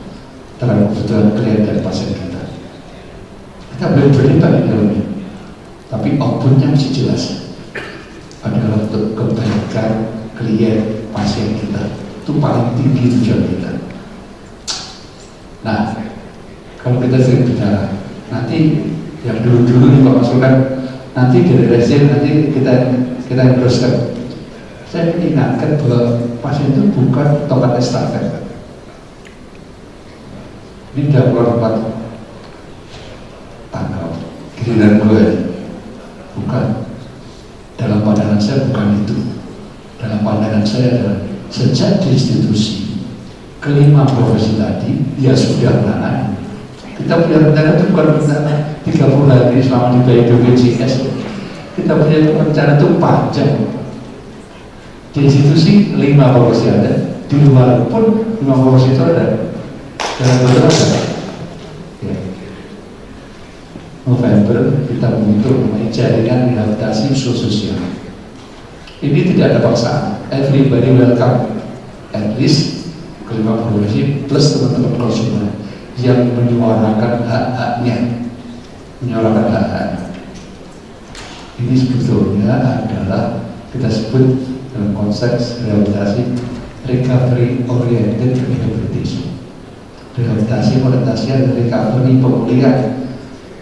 terhadap kebutuhan klien dan pasien kita. Kita boleh berdebat di dalamnya, tapi outputnya mesti jelas adalah untuk kebaikan klien pasien kita. Itu paling tinggi tujuan kita. Nah, kalau kita sering bicara, nanti yang dulu-dulu nih Pak Masukan, nanti dari resim nanti kita teruskan. Saya ingatkan bahwa pasien itu bukan tongkat estafet. Ini tidak keluar tempat tanggal giliran gue, bukan. Dalam pandangan saya bukan itu. Dalam pandangan saya adalah sejak di institusi kelima profesi tadi dia sudah menangani. Kita punya rencana itu bukan rencana 30 hari selama di BPJS. Kita punya rencana itu panjang. Di institusi 5 proporsi ada, di luar pun 5 proporsi itu ada. Dan betul ada. Ya. November kita membentuk namanya jaringan rehabilitasi sosial. Ini tidak ada paksaan, everybody welcome. At least kelima profesi plus teman-teman konsumen yang menyuarakan hak-haknya, menyuarakan hak-haknya. Ini sebetulnya adalah kita sebut dalam konsep rehabilitasi recovery oriented rehabilitation. Rehabilitasi orientasi adalah recovery pemulihan,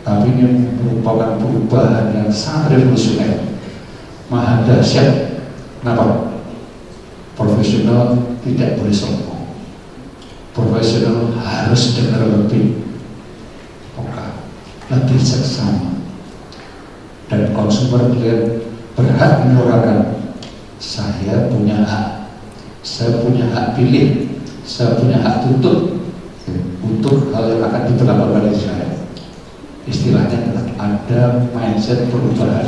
tapi ini merupakan perubahan yang sangat revolusioner, maha dahsyat. Kenapa? Profesional tidak boleh sombong. Profesional harus dengar lebih peka, lebih seksama, dan konsumer berhak menyuarakan, saya punya hak, saya punya hak pilih, saya punya hak tuntut untuk hal yang akan diberlakukan pada saya. Istilahnya adalah ada mindset perubahan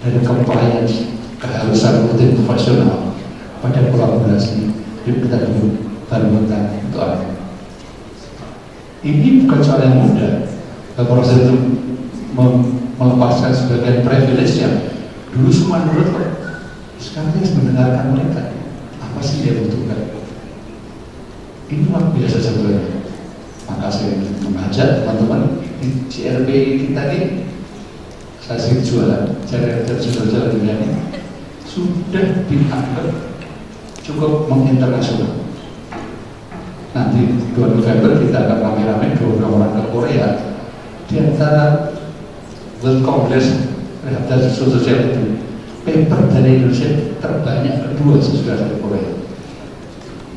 dari compliance, keharusan rutin profesional pada kolaborasi yang kita dulu bareng-bareng untuk apa? Ini bukan soal yang mudah. Proses itu melepaskan sebagian privilege yang dulu semua nurut kok. Sekarang kita mendengarkan mereka. Apa sih dia butuhkan? Ini luar biasa sebenarnya. Maka saya mengajak teman-teman di CRP kita ini, saya sering jualan, saya jualan ini sudah dianggap cukup menginternasional. Nanti 2 November kita akan rame-rame 2 orang ke Korea. Di antara World Congress Rehabilitasi Sosial itu, paper dari Indonesia terbanyak kedua sesudah dari Korea.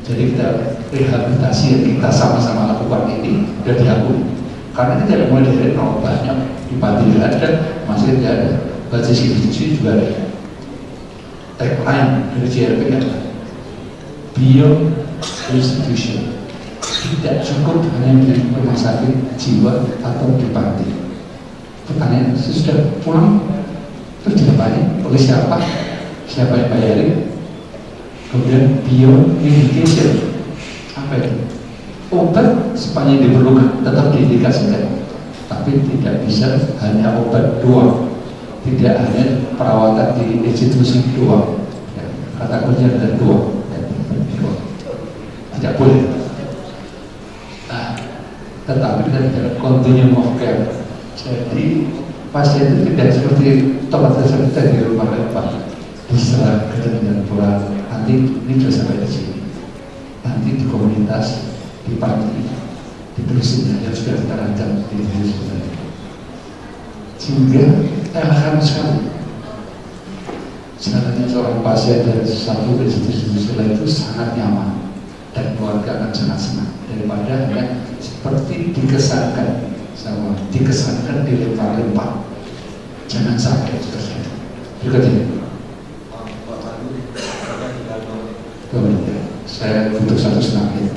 Jadi kita rehabilitasi yang kita sama-sama lakukan ini sudah diakui. Karena kita tidak mulai dari nol, banyak di Pati ada, masih tidak ada, basis institusi juga ada. Tagline dari JRP adalah beyond institution. Tidak cukup hanya di rumah sakit jiwa atau di panti. Pertanyaan, sudah pulang terus diapain? Oleh siapa? Siapa yang bayarin? Kemudian beyond indication, apa itu? Obat sepanjang diperlukan tetap diindikasikan, tapi tidak bisa hanya obat doang, tidak hanya perawatan di institusi doang. Ya, kata kerja ada doang. Tidak boleh. Nah, tetapi kita tidak continuum of care. Jadi pasien itu tidak seperti tempat kita di rumah lepas, diserahkan dan pulang. Nanti ini sudah sampai di sini. Nanti di komunitas, di panti, diterusin yang sudah kita rancang di diri sebenarnya. Sehingga elegan sekali. Sebenarnya seorang pasien dari satu institusi lain itu sangat nyaman. Dan keluarga akan sangat senang daripada hanya seperti dikesankan sama dikesankan dilempar-lempar. Jangan sampai seperti itu. Berikutnya, saya butuh 1,5 menit.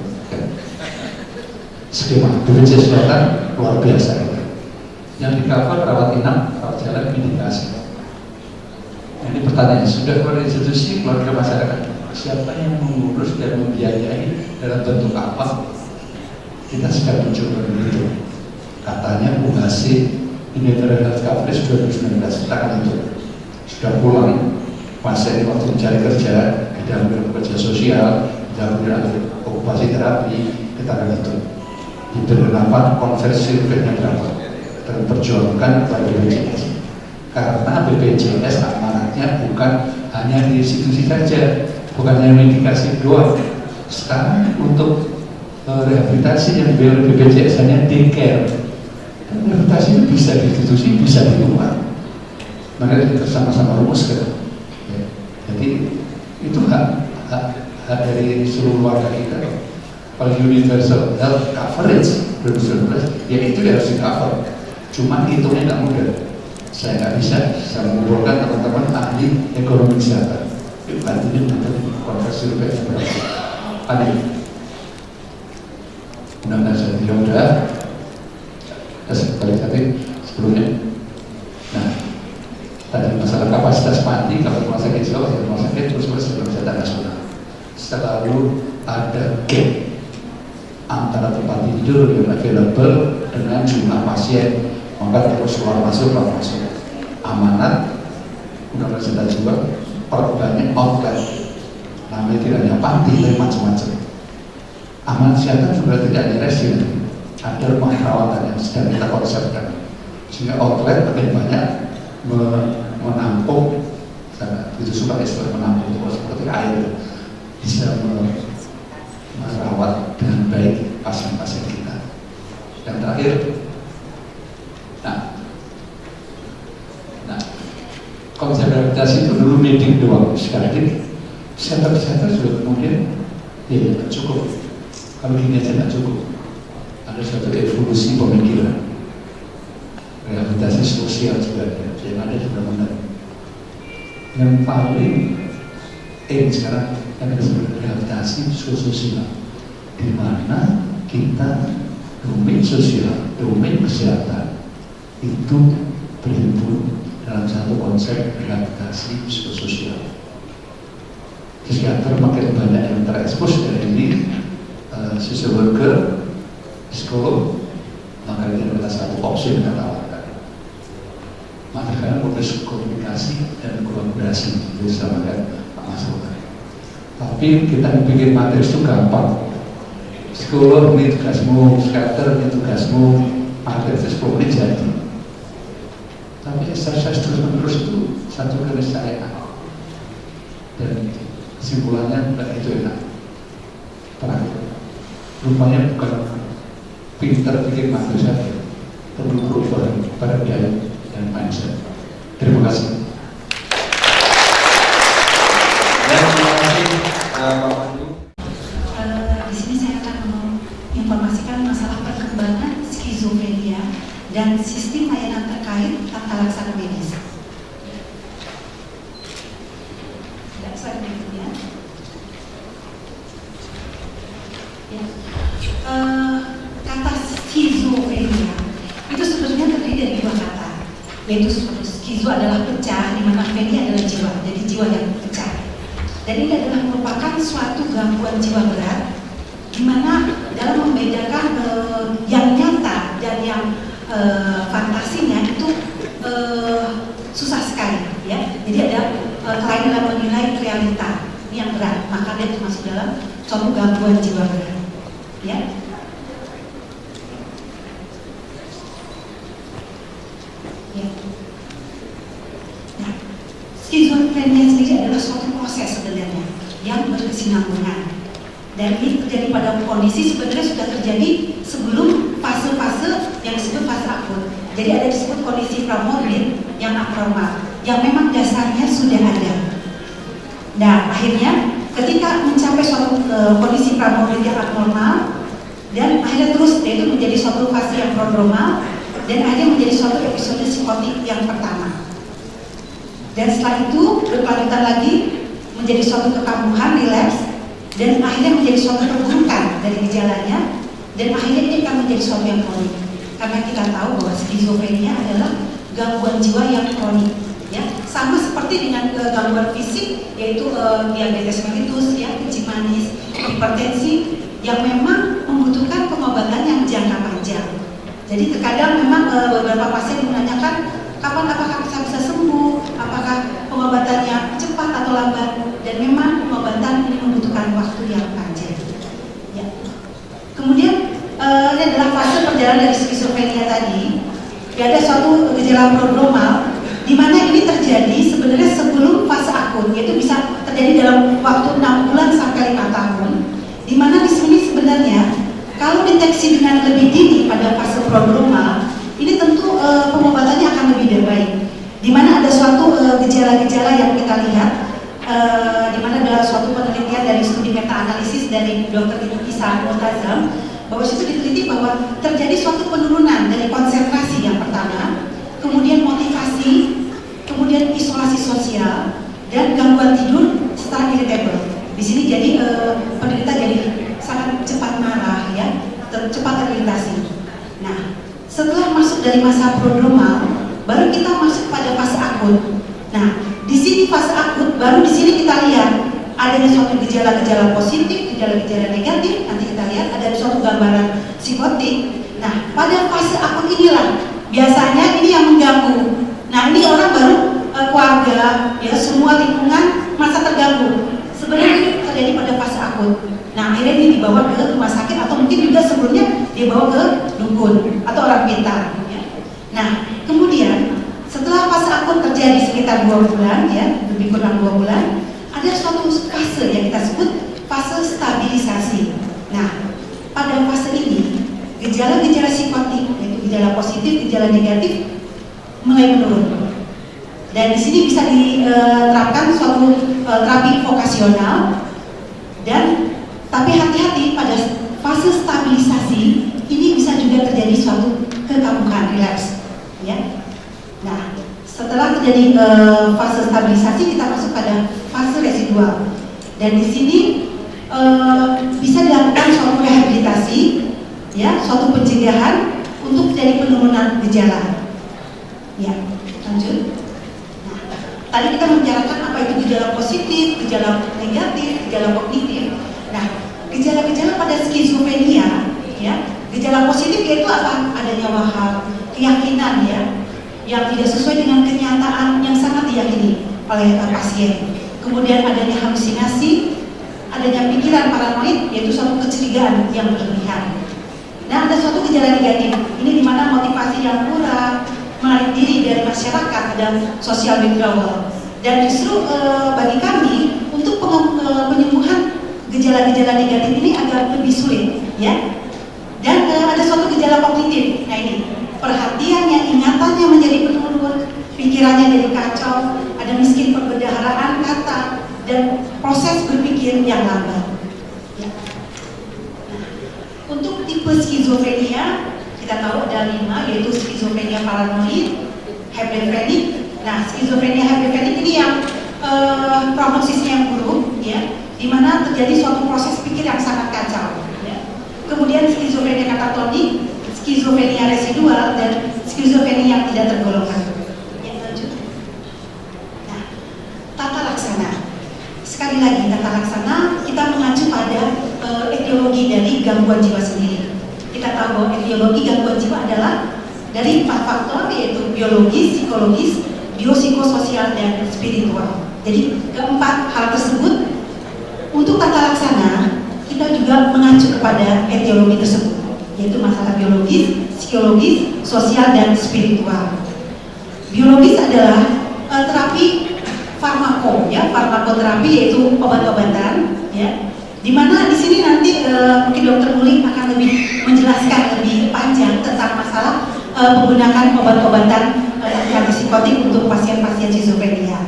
Skema BPJS Kesehatan luar biasa. Yang di cover rawat inap, rawat jalan, indikasi. Ini pertanyaan, sudah keluar institusi keluarga masyarakat, siapa yang mengurus dan membiayai dalam bentuk apa? Kita sedang mencoba begitu. Katanya UHC Universal Health Coverage 2019 kita akan itu sudah pulang pasien waktu mencari kerja, tidak bekerja sosial, tidak okupasi terapi, kita akan itu diberi nama konversi rupanya berapa dan perjuangkan kepada BPJS. Karena BPJS amanatnya bukan hanya di institusi saja, bukan hanya indikasi doang. Sekarang untuk rehabilitasi yang dibayar BPJS hanya daycare. Dan rehabilitasi itu bisa di institusi, bisa di rumah. Maka kita sama-sama rumuskan. Ya. Jadi itu hak dari seluruh warga kita. Kalau universal health coverage 2019, ya itu harus di cover. Cuma hitungnya nggak mudah. Saya nggak bisa mengumpulkan teman-teman ahli ekonomi kesehatan. Itu artinya untuk konversi rupiah berapa? Ada. Mudah-mudahan saya tidak mudah. Balik tadi sebelumnya. Nah, tadi masalah kapasitas panti. tadi kalau rumah sakit jiwa, rumah sakit terus kesehatan nasional selalu ada gap antara tempat tidur yang available dengan jumlah pasien, maka terus keluar masuk amanat Undang-Undang Kesehatan Jiwa perbanyak outlet, namanya tidak hanya panti tapi macam-macam. Amanat kesehatan juga tidak hanya residen, ada rumah perawatan yang sedang kita konsepkan sehingga outlet lebih banyak menampung itu supaya menampung seperti air bisa merawat dengan baik pasien-pasien kita. Yang terakhir, konsep rehabilitasi itu dulu meeting doang, sekarang ini center-center sudah kemudian ya tidak cukup. Kalau gini aja tidak cukup. Ada suatu evolusi pemikiran. Rehabilitasi sosial juga ada, yang ada sudah benar. Yang paling sekarang yang disebut rehabilitasi sosial, di mana kita domain sosial, domain kesehatan itu berhimpun dalam satu konsep rehabilitasi psikososial. Psikiater makin banyak yang terekspos dari ini, social worker, psikolog, maka ini adalah satu opsi yang kita tawarkan. Maka sekarang proses komunikasi dan kolaborasi bersama dengan Pak Mas. Tapi kita bikin materi itu gampang. Psikolog ini tugasmu, psikiater ini tugasmu, materi itu 10 menit jadi. Tapi exercise terus-menerus itu satu keniscayaan. Dan kesimpulannya tidak itu enak. Terakhir, rupanya bukan pinter bikin materi saja, perlu perubahan pada biaya dan mindset. Terima kasih. Dan terima kasih Pak Pandu. Di sini saya akan menginformasikan masalah perkembangan skizofrenia dan sistem layanan terkait tata laksana medis. Ya, slide berikutnya. Ya. Kata skizofrenia itu sebenarnya terdiri dari dua kata, yaitu skizo adalah pecah, di mana frenia adalah jiwa, jadi jiwa yang pecah. Dan ini adalah merupakan suatu gangguan jiwa berat, di mana dalam membedakan yang nyata dan yang fantasinya itu susah sekali, ya. Jadi ada kelainan dalam menilai realita ini yang berat, maka dia termasuk dalam suatu gangguan jiwa berat, ya. Nah, skizofrenia sendiri adalah suatu proses sebenarnya yang berkesinambungan, dan ini terjadi pada kondisi sebenarnya sudah terjadi sebelum fase-fase yang disebut fase akut. Jadi ada disebut kondisi pramorbid yang abnormal, yang memang dasarnya sudah ada. Nah, akhirnya ketika mencapai suatu kondisi pramorbid yang abnormal, dan akhirnya terus itu menjadi suatu fase yang prodromal, dan akhirnya menjadi suatu episode psikotik yang pertama. Dan setelah itu berkelanjutan lagi menjadi suatu kekambuhan, relapse, dan akhirnya menjadi suatu perburukan dari gejalanya, dan akhirnya ini akan menjadi suatu yang kronik. Karena kita tahu bahwa skizofrenia adalah gangguan jiwa yang kronik, ya, sama seperti dengan gangguan fisik, yaitu diabetes mellitus, ya, kencing manis, hipertensi, yang memang membutuhkan pengobatan yang jangka panjang. Jadi terkadang memang beberapa pasien menanyakan kapan apakah bisa sembuh, apakah pengobatannya cepat atau lambat, dan memang pengobatan ini membutuhkan waktu yang panjang. Ya. Kemudian ini adalah fase perjalanan dari skizofrenia tadi. Ada suatu gejala prodromal, di mana ini terjadi sebenarnya sebelum fase akut, yaitu bisa terjadi dalam waktu 6 bulan sampai 5 tahun. Di mana di sini sebenarnya kalau deteksi dengan lebih dini pada fase prodromal, ini tentu pengobatannya akan lebih baik. Di mana ada suatu gejala-gejala yang kita lihat, di mana ada suatu penelitian dari studi meta-analisis dari Dr. Ihsan Multazam, bahwa situ diteliti bahwa terjadi suatu penurunan dari konsentrasi yang pertama, kemudian motivasi, kemudian isolasi sosial, dan gangguan tidur serta irritable. Di sini jadi penderita jadi sangat cepat marah, ya, cepat teriritasi. Nah, setelah masuk dari masa prodromal, baru kita masuk pada fase akut. Nah, di sini fase akut, baru di sini kita lihat adanya suatu gejala-gejala positif, gejala-gejala negatif. Nanti kita lihat ada suatu gambaran psikotik. Nah, pada fase akut inilah biasanya ini yang mengganggu. Nah, ini orang baru keluarga, ya semua lingkungan masa terganggu. Sebenarnya ini terjadi pada fase akut. Nah, akhirnya ini dibawa ke rumah sakit atau mungkin juga sebelumnya dibawa ke dukun atau orang pintar. Ya. Nah, kemudian setelah fase akut terjadi sekitar 2 bulan, ya lebih kurang 2 bulan, ada suatu fase yang kita sebut fase stabilisasi. Nah, pada fase ini gejala-gejala psikotik, yaitu gejala positif, gejala negatif mulai menurun. Dan di sini bisa diterapkan suatu terapi vokasional. Dan tapi hati-hati pada fase stabilisasi ini bisa juga terjadi suatu kekambuhan, relapse, ya. Nah, setelah terjadi fase stabilisasi, kita masuk pada fase residual. Dan di sini bisa dilakukan suatu rehabilitasi, ya, suatu pencegahan untuk terjadi penurunan gejala. Ya, lanjut. Nah, tadi kita membicarakan apa itu gejala positif, gejala negatif, gejala kognitif. Nah, gejala-gejala pada skizofrenia, ya, gejala positif yaitu apa? Adanya waham, keyakinan, ya, yang tidak sesuai dengan kenyataan yang sangat diyakini oleh pasien. Kemudian adanya halusinasi, adanya pikiran paranoid, yaitu suatu kecurigaan yang berlebihan. Nah, ada suatu gejala negatif. Ini di mana motivasi yang kurang, menarik diri dari masyarakat, dan social withdrawal. Dan justru bagi kami untuk penyembuhan gejala-gejala negatif ini agak lebih sulit, ya. Dan ada suatu gejala kognitif. Nah, ini perhatiannya, ingatannya menjadi menurun, pikirannya jadi kacau, ada miskin perbendaharaan kata, dan proses berpikir yang lambat. Ya. Nah, untuk tipe skizofrenia kita tahu ada 5, yaitu skizofrenia paranoid, hebephrenic. Nah, skizofrenia hebephrenic ini yang prognosisnya yang buruk, ya, di mana terjadi suatu proses pikir yang sangat kacau. Ya. Kemudian skizofrenia katatonik, skizofrenia residual, dan skizofrenia yang tidak tergolongkan. Ya, lanjut. Nah, tata laksana. Sekali lagi, tata laksana kita mengacu pada etiologi dari gangguan jiwa sendiri. Kita tahu bahwa etiologi gangguan jiwa adalah dari 4 faktor, yaitu biologis, psikologis, biopsikososial, dan spiritual. Jadi keempat hal tersebut, untuk tata laksana kita juga mengacu kepada etiologi tersebut, yaitu masalah biologis, psikologis, sosial, dan spiritual. Biologis adalah terapi farmako, ya, farmakoterapi yaitu obat-obatan, ya. Dimana di sini nanti mungkin Dokter Muli akan lebih menjelaskan lebih panjang tentang masalah menggunakan obat-obatan antipsikotik untuk pasien-pasien skizofrenia.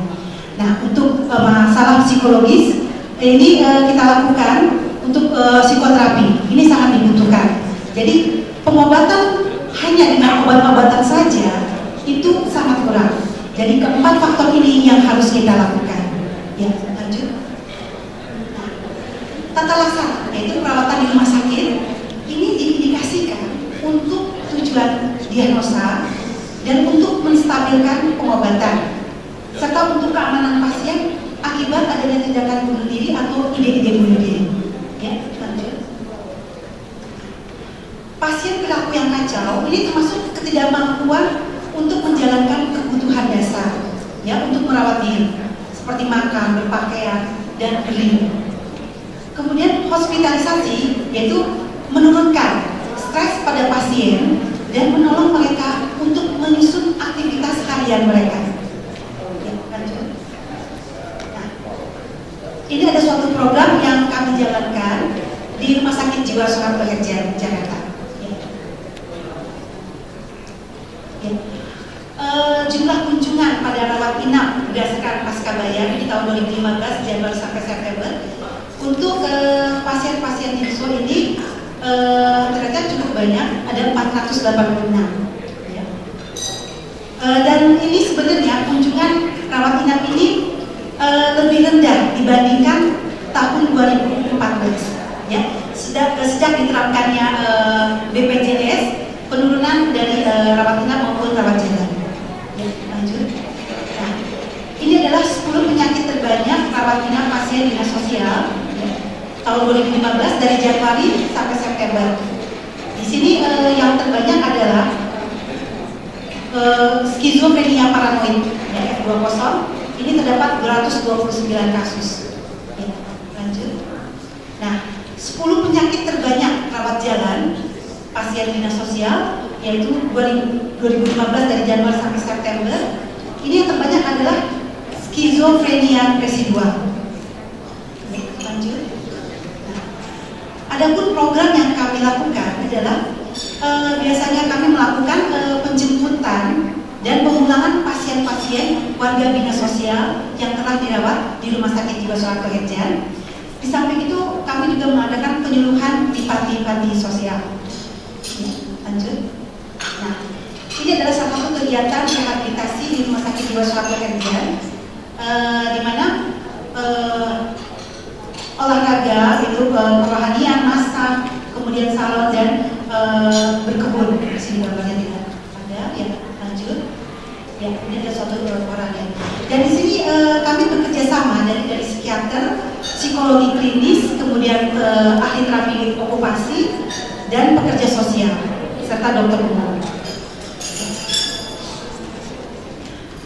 Nah, untuk masalah psikologis ini kita lakukan untuk psikoterapi. Ini sangat dibutuhkan. Jadi pengobatan hanya dengan obat-obatan saja itu sangat kurang. Jadi keempat faktor ini yang harus kita lakukan. Ya, lanjut. Nah, tata laksana yaitu perawatan di rumah sakit ini diindikasikan untuk tujuan diagnosa dan untuk menstabilkan pengobatan serta untuk keamanan pasien akibat adanya tindakan bunuh diri atau ide-ide bunuh diri. Ya, lanjut. Pasien perilaku yang kacau ini termasuk ketidakmampuan untuk menjalankan kebutuhan dasar, ya, untuk merawat diri seperti makan, berpakaian, dan beli. Kemudian hospitalisasi yaitu menurunkan stres pada pasien dan menolong mereka untuk menyusun aktivitas harian mereka. Ya, lanjut. Nah, ini ada suatu program yang kami jalankan di Rumah Sakit Jiwa Surat Pekerjaan Jakarta. Ya. Jumlah kunjungan pada rawat inap berdasarkan pascabayar di tahun 2015 Januari sampai September untuk pasien-pasien TIPSO ini ternyata cukup banyak, ada 486. Ya. Dan ini sebenarnya kunjungan rawat inap ini lebih rendah dibandingkan tahun 2014. Ya. Sejak diterapkannya BPJS, penurunan dari rawat inap maupun rawat jalan. Ya, lanjut. Nah, ini adalah rawat inap pasien dinas sosial ya, tahun 2015 dari Januari sampai September. Di sini yang terbanyak adalah skizofrenia paranoid ya, F20. Ini terdapat 229 kasus. Ya, lanjut. Nah, 10 penyakit terbanyak rawat jalan pasien dinas sosial yaitu 2015 dari Januari sampai September. Ini yang terbanyak adalah skizofrenia residual. Ya, lanjut. Nah, adapun program yang kami lakukan adalah biasanya kami melakukan penjemputan dan pemulangan pasien-pasien warga bina sosial yang telah dirawat di Rumah Sakit Jiwa Soeharto Herjan. Di samping itu kami juga mengadakan penyuluhan di panti-panti sosial. Lanjut. Nah, ini adalah salah satu kegiatan rehabilitasi di Rumah Sakit Jiwa Soeharto Herjan, di mana olahraga itu kerohanian, masak, kemudian salon dan berkebun. Di sini gambarnya tidak ada. Ya, lanjut. Ya, ini ada suatu orangnya. Dan di sini kami bekerja sama dari psikiater, psikologi klinis, kemudian ahli terapi okupasi dan pekerja sosial serta dokter umum.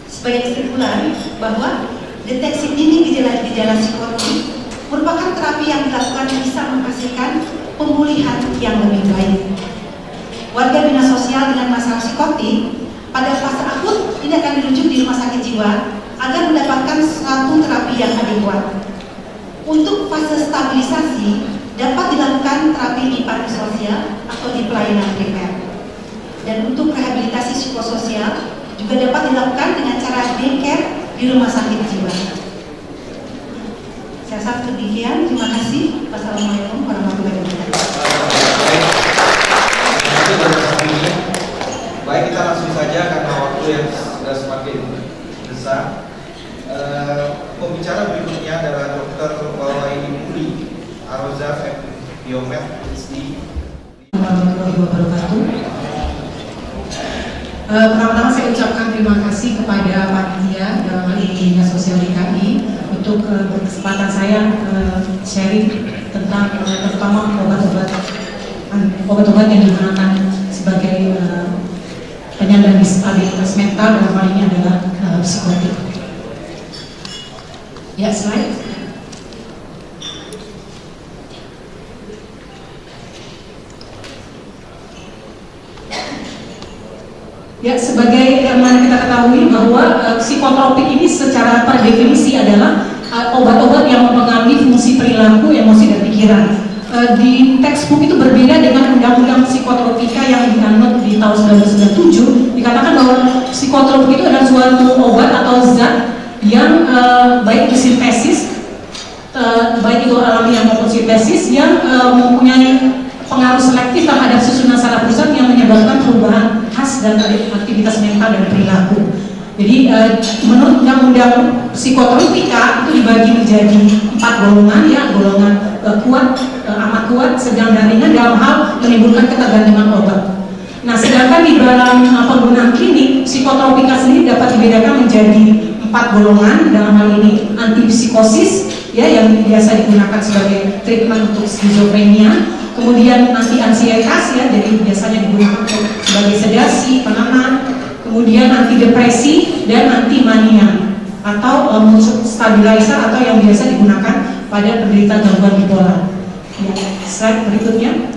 Sebagai kesimpulan bahwa deteksi dini gejala-gejala psikotik merupakan terapi yang dilakukan bisa menghasilkan pemulihan yang lebih baik. Warga bina sosial dengan masalah psikotik pada fase akut ini akan dirujuk di rumah sakit jiwa agar mendapatkan suatu terapi yang adekuat. Untuk fase stabilisasi dapat dilakukan terapi di panti sosial atau di pelayanan primer. Dan untuk rehabilitasi psikososial juga dapat dilakukan dengan cara daycare di rumah sakit jiwa. Saya rasa demikian. Terima kasih. Wassalamualaikum warahmatullahi wabarakatuh. Baik, kita langsung saja karena waktu yang sudah semakin besar. Pembicara berikutnya adalah Dr. Wawaini Muli Aroza Biomed PhD. Warahmatullahi wabarakatuh. Pertama-tama saya ucapkan terima kasih kepada panitia dalam hal ini Dinas Sosial DKI untuk berkesempatan saya sharing tentang terutama obat-obat yang digunakan sebagai penyandang disabilitas mental, dalam hal ini adalah psikotik. Ya, slide. Ya, sebagai yang kita ketahui bahwa psikotropik ini secara per definisi adalah obat-obat yang mempengaruhi fungsi perilaku, emosi, dan pikiran. Di textbook itu berbeda dengan undang-undang psikotropika yang dianut di tahun 1997. Dikatakan bahwa psikotropik itu adalah suatu obat atau zat yang baik itu sintesis, baik itu alami maupun sintesis, yang mempunyai pengaruh selektif terhadap susunan saraf pusat yang menyebabkan perubahan khas dan aktivitas mental dan perilaku. Jadi menurut undang-undang psikotropika itu dibagi menjadi 4 golongan, ya, golongan kuat, amat kuat, sedang, dan ringan dalam hal menimbulkan ketergantungan obat. Nah, sedangkan di dalam penggunaan klinik, psikotropika sendiri dapat dibedakan menjadi 4 golongan, dalam hal ini antipsikosis, ya, yang biasa digunakan sebagai treatment untuk skizofrenia, kemudian anti-ansietas, ya, jadi biasanya digunakan sebagai sedasi, penenang, kemudian antidepresi dan anti-mania atau mood stabilizer atau yang biasa digunakan pada penderita gangguan bipolar. Ya, slide berikutnya.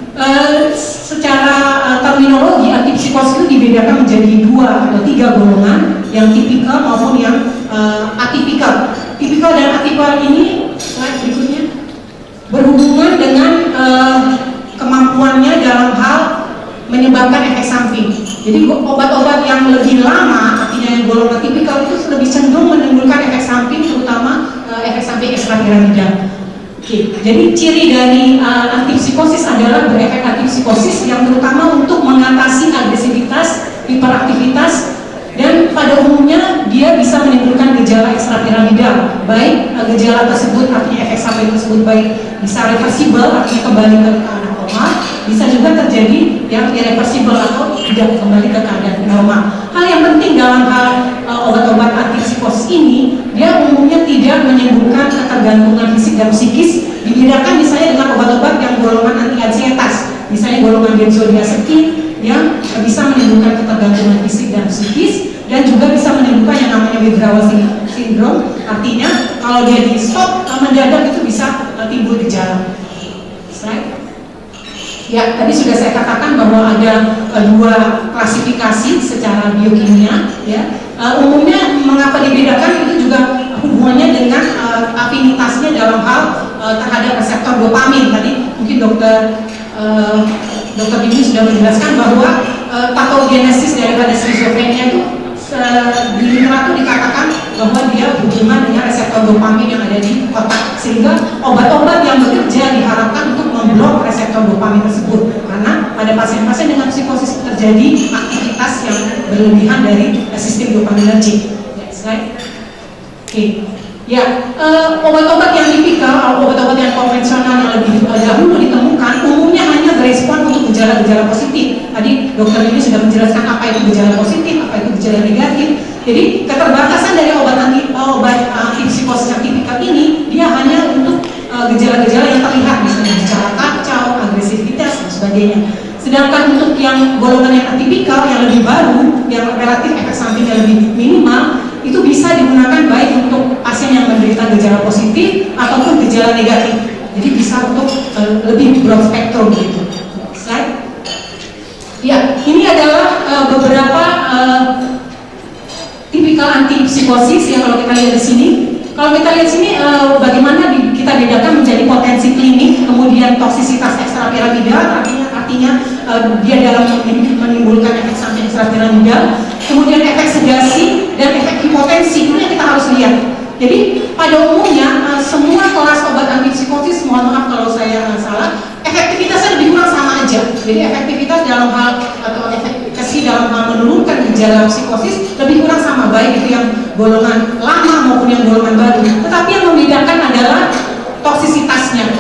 Secara terminologi antipsikosis itu dibedakan menjadi 2 atau 3 golongan, yang tipikal maupun yang atipikal. Tipikal dan atipikal ini, slide berikutnya, berhubungan dengan kemampuannya dalam hal menyebabkan efek samping. Jadi obat-obat yang lebih lama, artinya yang golongan tipikal itu lebih cenderung menimbulkan efek samping, terutama efek samping ekstrapiramidal. Oke, jadi ciri dari antipsikosis adalah berefek antipsikosis yang terutama untuk mengatasi agresivitas, hiperaktivitas, dan pada umumnya dia bisa menimbulkan gejala ekstrapiramidal. Baik gejala tersebut, artinya efek samping tersebut baik bisa reversibel, artinya kembali ke keadaan normal, bisa juga terjadi yang irreversibel atau tidak kembali ke keadaan normal. Hal yang penting dalam hal obat-obat antipsikosis ini, dia umumnya tidak menimbulkan ketergantungan fisik dan psikis, dibedakan misalnya dengan obat-obat yang golongan anti-ansietas, misalnya golongan benzodiazepin yang bisa menimbulkan ketergantungan fisik dan psikis, dan juga bisa menimbulkan yang namanya withdrawal syndrome. Artinya kalau dia di stop mendadak itu bisa timbul gejala. Slide. Ya, tadi sudah saya katakan bahwa ada dua klasifikasi secara biokimia. Ya, umumnya mengapa dibedakan itu juga hubungannya dengan afinitasnya dalam hal terhadap reseptor dopamin. Tadi mungkin Dokter Dini sudah menjelaskan bahwa patogenesis daripada skizofrenia itu di literatur dikatakan bahwa dia hubungan dengan reseptor dopamin yang ada di otak, sehingga obat-obat yang bekerja diharapkan untuk memblok reseptor dopamin tersebut, karena pada pasien-pasien dengan psikosis terjadi aktivitas yang berlebihan dari sistem dopaminergic. Oke. Ya, obat-obat yang tipikal, obat-obat yang konvensional yang lebih dahulu ditemukan umumnya hanya berespon untuk gejala-gejala positif. Tadi dokter ini sudah menjelaskan apa itu gejala positif, apa itu gejala negatif. Jadi keterbatasan dari obat antipsikosis yang tipikal ini, dia hanya untuk gejala-gejala yang terlihat, misalnya gejala kacau, agresivitas dan sebagainya. Sedangkan untuk yang golongan yang atipikal, yang lebih baru, yang relatif efek sampingnya lebih minimal, itu bisa digunakan baik untuk pasien yang menderita gejala positif ataupun gejala negatif. Jadi bisa untuk lebih broad spektrum gitu. Slide. Ya, ini adalah beberapa tipikal antipsikosis yang kalau kita lihat di sini. Kalau kita lihat sini bagaimana kita bedakan menjadi potensi klinik, kemudian toksisitas ekstrapiramidal, artinya dia dalam menimbulkan efek samping ekstrapiramidal, kemudian efek sedasi dan efek hipotensi. Itu yang kita harus lihat. Jadi pada umumnya semua kelas obat antipsikosis, mohon maaf kalau saya salah, efektivitasnya lebih kurang sama aja. Jadi efektivitas dalam hal atau efekasi dalam hal menurunkan gejala psikosis lebih kurang sama, baik itu yang golongan lama maupun yang golongan baru. Tetapi yang membedakan adalah toksisitasnya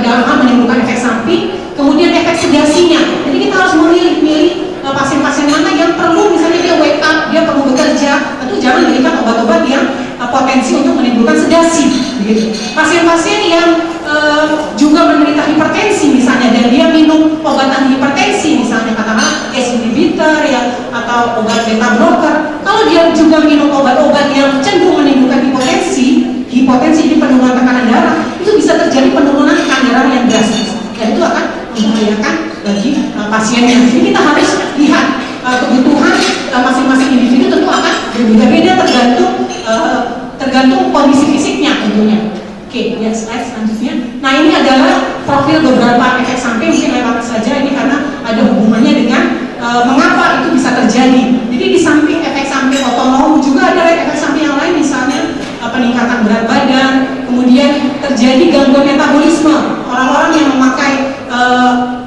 dalam hal menimbulkan efek samping, kemudian efek sedasinya. Jadi kita harus memilih pasien-pasien mana yang perlu, misalnya dia wake up, dia perlu bekerja, tentu jangan berikan obat-obat yang potensi untuk menimbulkan sedasi. Begitu. Pasien-pasien yang juga menderita hipertensi misalnya, dan dia minum obat antihipertensi misalnya katakanlah ACE inhibitor ya, atau obat beta blocker, kalau dia juga minum obat-obat yang cenderung menimbulkan hipotensi di penurunan tekanan darah, itu bisa terjadi penurunan tekanan darah yang drastis, dan itu akan membahayakan bagi pasiennya. Jadi kita harus lihat kebutuhan masing-masing individu tentu akan berbeda-beda tergantung kondisi fisiknya tentunya. Oke, ya slide selanjutnya. Nah, ini adalah profil beberapa efek samping, mungkin lewat saja ini karena ada hubungannya dengan mengapa itu bisa terjadi. Jadi di samping efek samping otonom juga ada efek samping yang lain, misalnya peningkatan berat badan, kemudian terjadi gangguan metabolisme. Orang-orang yang memakai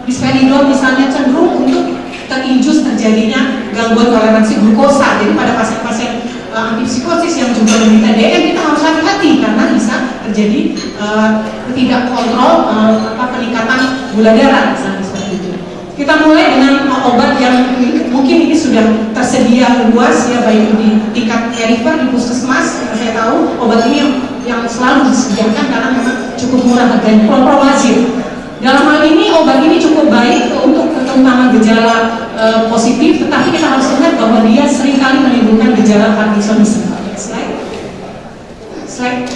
risperidone misalnya cenderung untuk terinjus terjadinya gangguan toleransi glukosa. Jadi pada pasien-pasien antipsikosis yang juga menderita DM, kita harus hati-hati karena bisa terjadi tidak kontrol peningkatan gula darah misalnya seperti itu. Kita mulai dengan obat yang mungkin ini sudah tersedia luas ya, baik di tingkat perifer di puskesmas. Saya tahu obat ini yang selalu disediakan karena memang cukup murah harganya, chlorpromazine. Dalam hal ini obat ini cukup baik untuk terutama gejala positif, tetapi kita harus ingat bahwa dia seringkali menimbulkan gejala Parkinsonisme. Slide.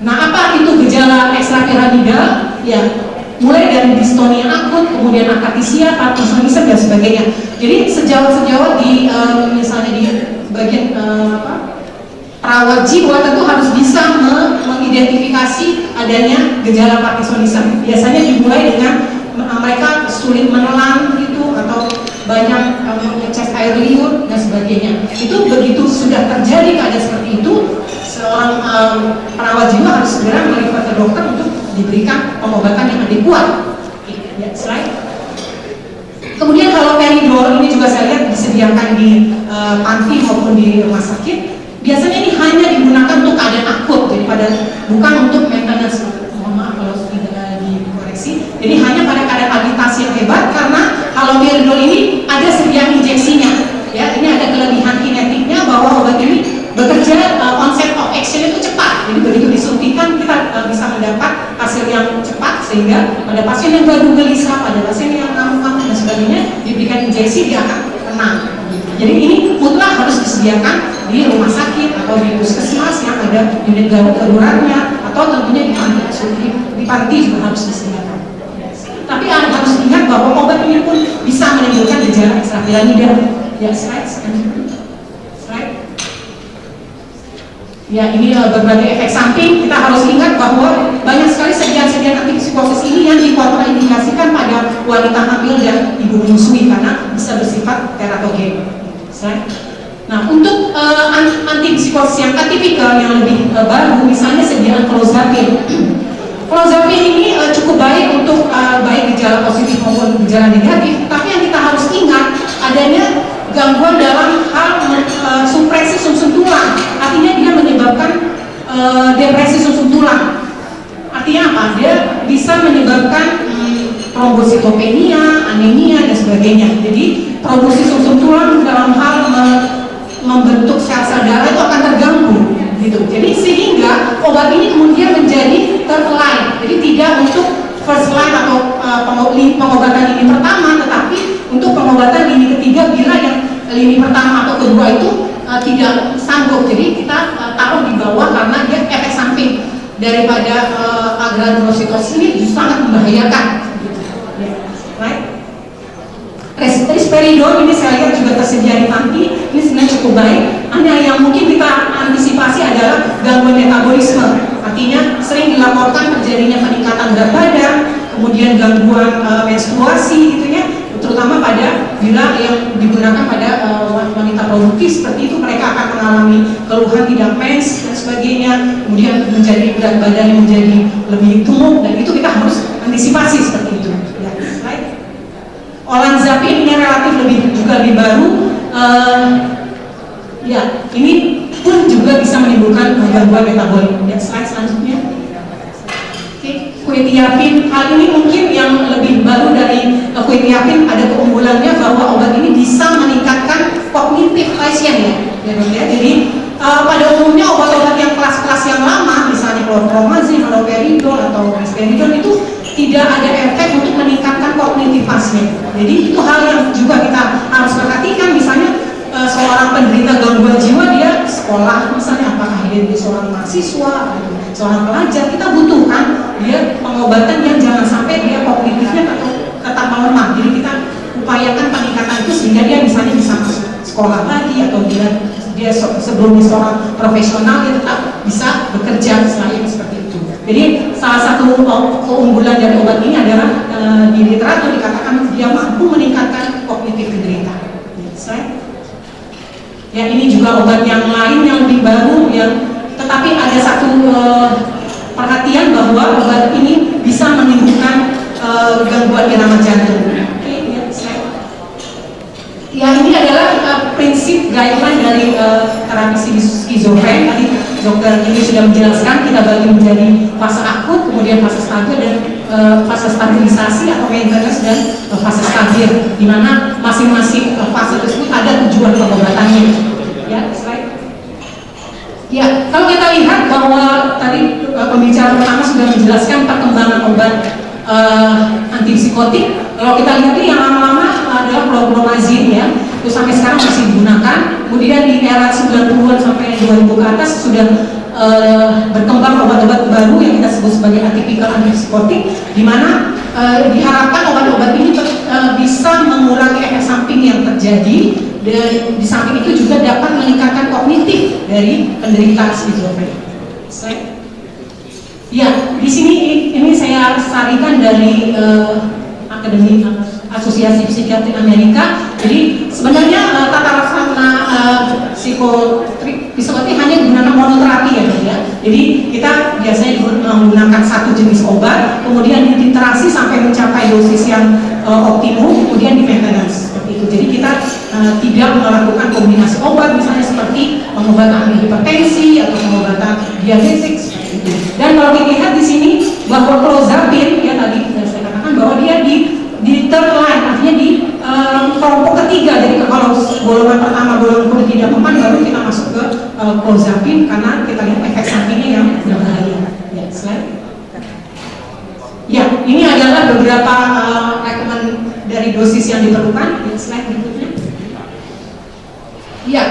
Nah, apa itu gejala ekstrapiramidal? Ya, mulai dari distonia akut, kemudian akatisia, Parkinsonisme dan sebagainya. Jadi sejauh di misalnya di bagian perawat jiwa tentu harus bisa mengidentifikasi adanya gejala Parkinsonisme. Biasanya dimulai dengan mereka sulit menelan gitu, atau banyak mengecas air liur dan sebagainya. Itu begitu sudah terjadi keadaan seperti itu, seorang perawat jiwa harus segera merefer ke dokter untuk diberikan pengobatan yang adekuat. Ya, slide. Kemudian kalau peridol ini juga saya lihat disediakan di panti maupun di rumah sakit. Biasanya ini hanya digunakan untuk keadaan akut, jadi bukan untuk maintenance. Mohon maaf kalau tidak dikoreksi. Jadi hanya pada keadaan agitasi yang hebat, karena haloperidol ini ada sedia injeksinya. Ya, ini ada kelebihan kinetiknya bahwa obat ini bekerja onset of action sehingga pada pasien yang baru gelisah, pada pasien yang ngamuk-ngamuk dan sebagainya diberikan injeksi, dia akan tenang. Jadi ini mutlak harus disediakan di rumah sakit atau di puskesmas yang ada unit gawat daruratnya, atau tentunya di panti juga harus disediakan. Tapi harus ingat bahwa obat ini pun bisa menimbulkan gejala ekstrapiramida. Ya, slide. Ya, ini berbagai efek samping. Kita harus ingat bahwa banyak sekali sediaan-sediaan antipsikosis ini yang dikontraindikasikan pada wanita hamil dan ibu menyusui karena bisa bersifat teratogen. Nah, untuk antipsikosis yang atipikal yang lebih baru, misalnya sediaan clozapine. Clozapine ini cukup baik untuk baik gejala positif maupun gejala negatif, tapi yang kita harus ingat adanya gangguan dalam hal supresi sumsum tulang. Artinya dia menyebabkan depresi sumsum tulang. Artinya apa? Dia bisa menyebabkan trombositopenia, anemia dan sebagainya. Jadi produksi sumsum tulang dalam hal membentuk sel-sel darah itu akan terganggu gitu. Jadi sehingga obat ini kemudian menjadi third line. Jadi tidak untuk first line atau pengobatan lini pertama, tetapi untuk pengobatan lini ketiga bila yang lini pertama atau kedua itu tidak sanggup. Jadi kita taruh di bawah karena dia efek samping daripada agranulocytosis ini sangat membahayakan. Right? Risperidon ini saya lihat juga tersedia di panti, ini sebenarnya cukup baik. Hanya yang mungkin kita antisipasi adalah gangguan metabolisme. Artinya sering dilaporkan terjadinya peningkatan berat badan, kemudian gangguan menstruasi gitu ya, terutama pada bila yang digunakan pada wanita produktif seperti itu, mereka akan mengalami keluhan tidak mens dan sebagainya, kemudian menjadi berat badannya menjadi lebih gemuk, dan itu kita harus antisipasi seperti itu. Ya, slide. Olanzapine ini relatif juga lebih baru. Ya, ini pun juga bisa menimbulkan gangguan metabolik. Ya, slide selanjutnya. Quetiapine, hal ini mungkin yang lebih baru dari quetiapine, ada keunggulannya bahwa obat ini bisa meningkatkan kognitif pasien ya. Jadi pada umumnya obat-obat yang kelas-kelas yang lama, misalnya chlorpromazine, haloperidol atau risperidon itu tidak ada efek untuk meningkatkan kognitif pasien. Jadi itu hal yang juga kita harus perhatikan. Misalnya seorang penderita gangguan jiwa, dia sekolah misalnya, apakah dia seorang mahasiswa, seorang pelajar, kita butuhkan dia pengobatan yang jangan sampai dia kognitifnya tetap melemah. Jadi kita upayakan peningkatan itu sehingga dia misalnya bisa masuk sekolah lagi, atau dia sebelumnya seorang profesional, dia tetap bisa bekerja selain seperti itu. Jadi salah satu keunggulan dari obat ini adalah di literatur dikatakan dia mampu meningkatkan kognitif penderita. Ya, ini juga obat yang lain yang lebih baru, tetapi ada satu perhatian bahwa obat ini bisa menimbulkan gangguan irama jantung. Ya, ini adalah prinsip guideline dari terapi skizofren. Tadi dokter ini sudah menjelaskan, kita bagi menjadi fase akut, kemudian fase stabil, dan fase stabilisasi atau maintenance, dan fase stabil, di mana masing-masing fase tersebut ada tujuan pengobatannya. Ya, slide. Ya, kalau kita lihat bahwa tadi pembicara pertama sudah menjelaskan perkembangan obat antipsikotik. Kalau kita lihat ini yang lama-lama adalah chlorpromazine ya, itu sampai sekarang masih digunakan. Kemudian di era 90-an sampai 2000 ke atas sudah berkembang obat-obat baru yang kita sebut sebagai atipikal antipsikotik, di mana diharapkan obat-obat ini bisa mengurangi efek samping yang terjadi, dan di samping itu juga dapat meningkatkan kognitif dari penderita skizofrenia. Ya, di sini ini saya sarikan dari Akademi Asosiasi Psikiatri Amerika. Jadi sebenarnya tata laksana psikotik hanya digunakan monoterapi ya. Jadi kita biasanya menggunakan satu jenis obat, kemudian dititerasi sampai mencapai dosis yang optimum, kemudian di maintenance seperti itu. Jadi kita tidak melakukan kombinasi obat, misalnya seperti pengobatan hipertensi atau pengobatan diabetes seperti itu. Dan kalau kita lihat di sini bahwa clozapine ya, tadi saya katakan bahwa dia di third line, artinya di kelompok ketiga. Jadi kalau golongan pertama, golongan kedua tidak mempan, baru kita masuk ke clozapine karena kita lihat efek sampingnya yang berbahaya. Ya, slide. Ya, beberapa rekomendasi dari dosis yang diperlukan. Slide berikutnya. Ya,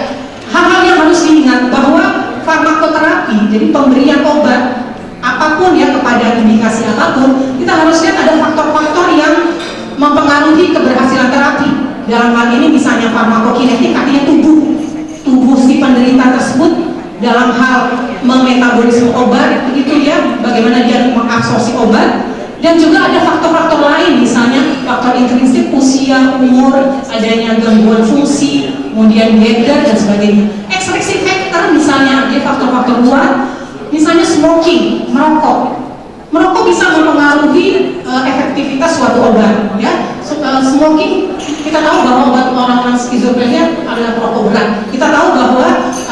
hal-hal yang harus diingat bahwa farmakoterapi, jadi pemberian obat apapun ya kepada indikasi apapun, kita harus lihat ada faktor-faktor yang mempengaruhi keberhasilan terapi. Dalam hal ini misalnya farmakokinetik, artinya tubuh si penderita tersebut dalam hal memetabolisme obat, begitu ya, bagaimana dia mengabsorpsi obat. Dan juga ada faktor-faktor lain, misalnya faktor intrinsik, usia, umur, adanya gangguan fungsi, kemudian gender dan sebagainya. Extrinsic factor misalnya dia faktor-faktor luar, misalnya smoking, merokok bisa mempengaruhi efektivitas suatu obat. Ya, smoking kita tahu bahwa obat orang-orang skizofrenia adalah perokok berat. Kita tahu bahwa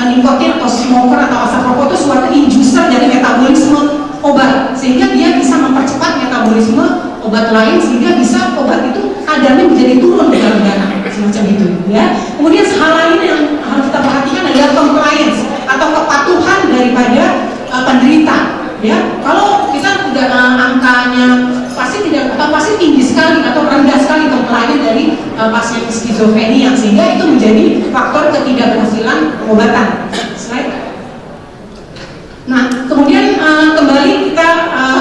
nikotin atau smoker atau asap rokok itu suatu inducer dari metabolisme obat, sehingga dia bisa mempercepat metabolisme obat lain, sehingga bisa obat itu kadarnya menjadi turun di dalam darah, semacam itu ya. Kemudian hal lain yang harus kita perhatikan adalah compliance atau kepatuhan daripada penderita ya. Kalau kita tidak angkanya pasti tinggi sekali atau rendah sekali compliance dari pasien skizofrenia, sehingga itu menjadi faktor ketidakberhasilan pengobatan. Slide. Nah, kemudian kembali kita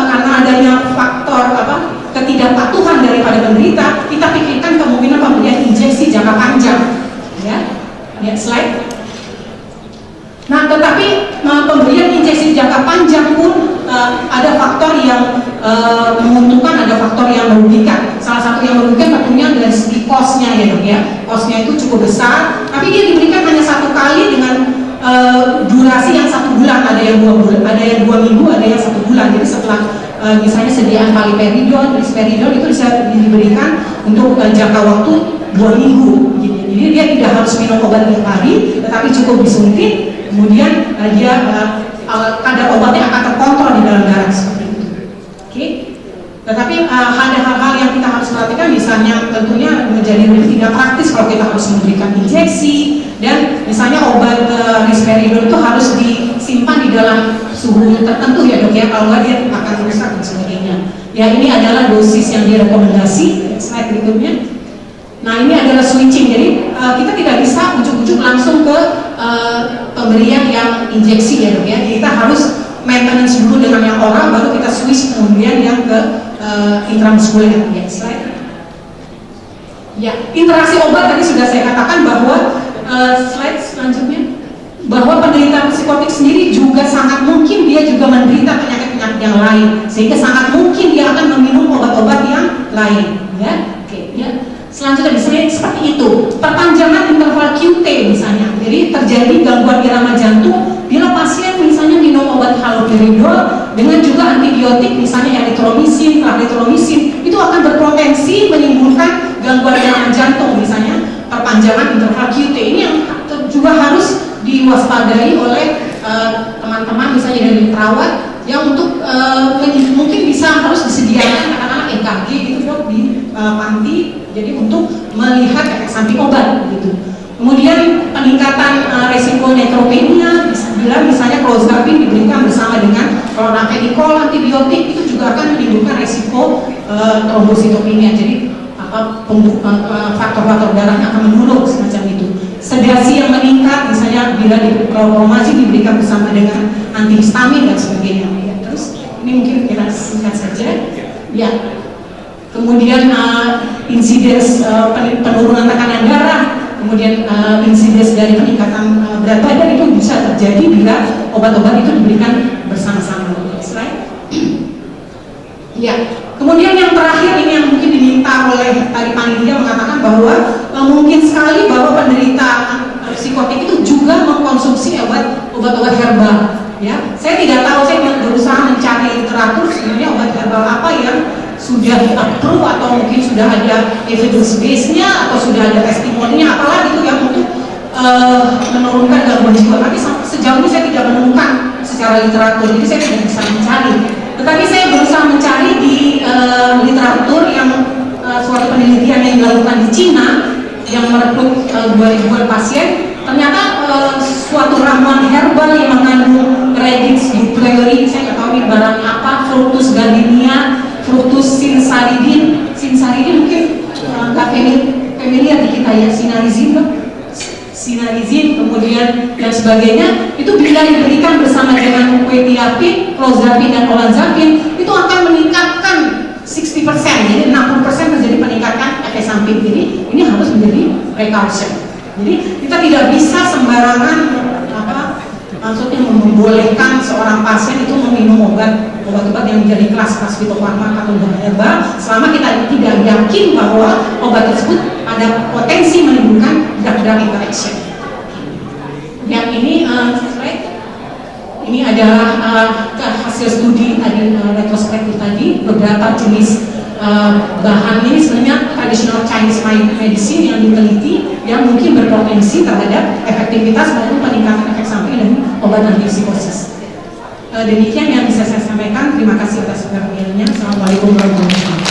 karena adanya faktor ketidakpatuhan daripada penderita, kita pikirkan kemungkinan pemberian injeksi jangka panjang. Ya, lihat slide. Nah, tetapi pemberian injeksi jangka panjang pun ada faktor yang menguntungkan, ada faktor yang merugikan. Salah satu yang merugikan tentunya dari segi cost-nya ya, cost-nya itu cukup besar, tapi dia diberikan hanya satu kali dengan durasi yang 1 bulan, ada yang 2 bulan, ada yang 2 minggu, ada yang 1 bulan. Jadi setelah misalnya sediaan paliperidol, risperidol itu bisa diberikan untuk jangka waktu 2 minggu. Jadi dia tidak harus minum obat tiap hari, tetapi cukup disuntik, kemudian dia kadar obatnya akan terkontrol di dalam darah seperti itu. Oke. Tetapi ada hal-hal yang kita harus perhatikan, misalnya tentunya menjadi lebih tidak praktis kalau kita harus memberikan injeksi, dan misalnya obat risperidol itu harus disimpan di dalam suhu tertentu ya dok ya, kalau nggak dia akan rusak dan sebagainya. Ya, ini adalah dosis yang direkomendasi. Slide berikutnya. Nah, ini adalah switching, jadi kita tidak bisa ujuk-ujuk langsung ke pemberian yang injeksi ya dok ya. Jadi kita harus maintenance dulu dengan yang oral, baru kita switch kemudian yang ke intramuskuler. Ya, slide. Ya, interaksi obat tadi sudah saya katakan bahwa slide selanjutnya, bahwa penderita psikotik sendiri juga sangat mungkin dia juga menderita penyakit-penyakit yang lain, sehingga sangat mungkin dia akan meminum obat-obat yang lain. Ya, oke. Ya, selanjutnya di sini seperti itu. Perpanjangan interval QT misalnya, jadi terjadi gangguan irama jantung bila pasien misalnya minum obat haloperidol dengan juga antibiotik misalnya eritromisin, claritromisin, itu akan berpotensi menimbulkan gangguan irama jantung misalnya. Perpanjangan interval QT ini yang juga harus diwaspadai oleh teman-teman misalnya dari perawat yang untuk mungkin bisa harus disediakan anak-anak EKG gitu dok di panti, jadi untuk melihat efek samping obat gitu. Kemudian peningkatan resiko neutropenia bila misalnya clozapine diberikan bersama dengan clonazepam antibiotik, itu juga akan menimbulkan resiko trombositopenia, jadi faktor-faktor darahnya akan menurun semacam itu. Sedasi yang meningkat misalnya bila klorpromazin diberikan bersama dengan antihistamin dan sebagainya. Ya, terus ini mungkin kita singkat saja. Ya, kemudian insiden penurunan tekanan darah, kemudian insiden dari peningkatan berat badan itu bisa terjadi bila obat-obat itu diberikan bersama-sama. Slide. Ya, kemudian yang terakhir ini yang mungkin diminta oleh tadi panitia mengatakan bahwa mungkin sekali bahwa penderita psikotik itu juga mengkonsumsi obat-obat herbal. Ya, saya tidak tahu, saya berusaha mencari literatur sebenarnya obat herbal apa yang sudah di-approve atau mungkin sudah ada evidence base-nya atau sudah ada testimoninya, apalagi itu yang untuk menurunkan gangguan jiwa. Tapi sejauh ini saya tidak menemukan secara literatur, jadi saya tidak bisa mencari. Tetapi saya berusaha mencari di literatur yang suatu penelitian yang dilakukan di Cina yang merekrut 2000-an pasien. Ternyata suatu ramuan herbal yang mengandung Radix buteyri, saya nggak tahu ini barang apa, Fructus gardenia, fructus sinsaridin mungkin nggak familiar di kita ya, sinarizin, kemudian dan sebagainya, itu bila diberikan bersama dengan quetiapine, clozapine dan olanzapine itu akan meningkatkan 60%, jadi 60% terjadi peningkatan efek samping. Ini harus menjadi precaution. Jadi kita tidak bisa sembarangan maksudnya membolehkan seorang pasien itu meminum obat-obat yang menjadi kelas fitofarmaka atau herbal selama kita tidak yakin bahwa obat tersebut ada potensi menimbulkan drug-drug interaction. Yang ini adalah hasil studi tadi, retrospektif tadi, beberapa jenis bahan ini sebenarnya traditional Chinese medicine yang diteliti yang mungkin berpotensi terhadap efektivitas maupun peningkatan efek samping dari obat antipsikosis. Demikian yang bisa saya sampaikan. Terima kasih atas perhatiannya. Assalamualaikum warahmatullahi wabarakatuh.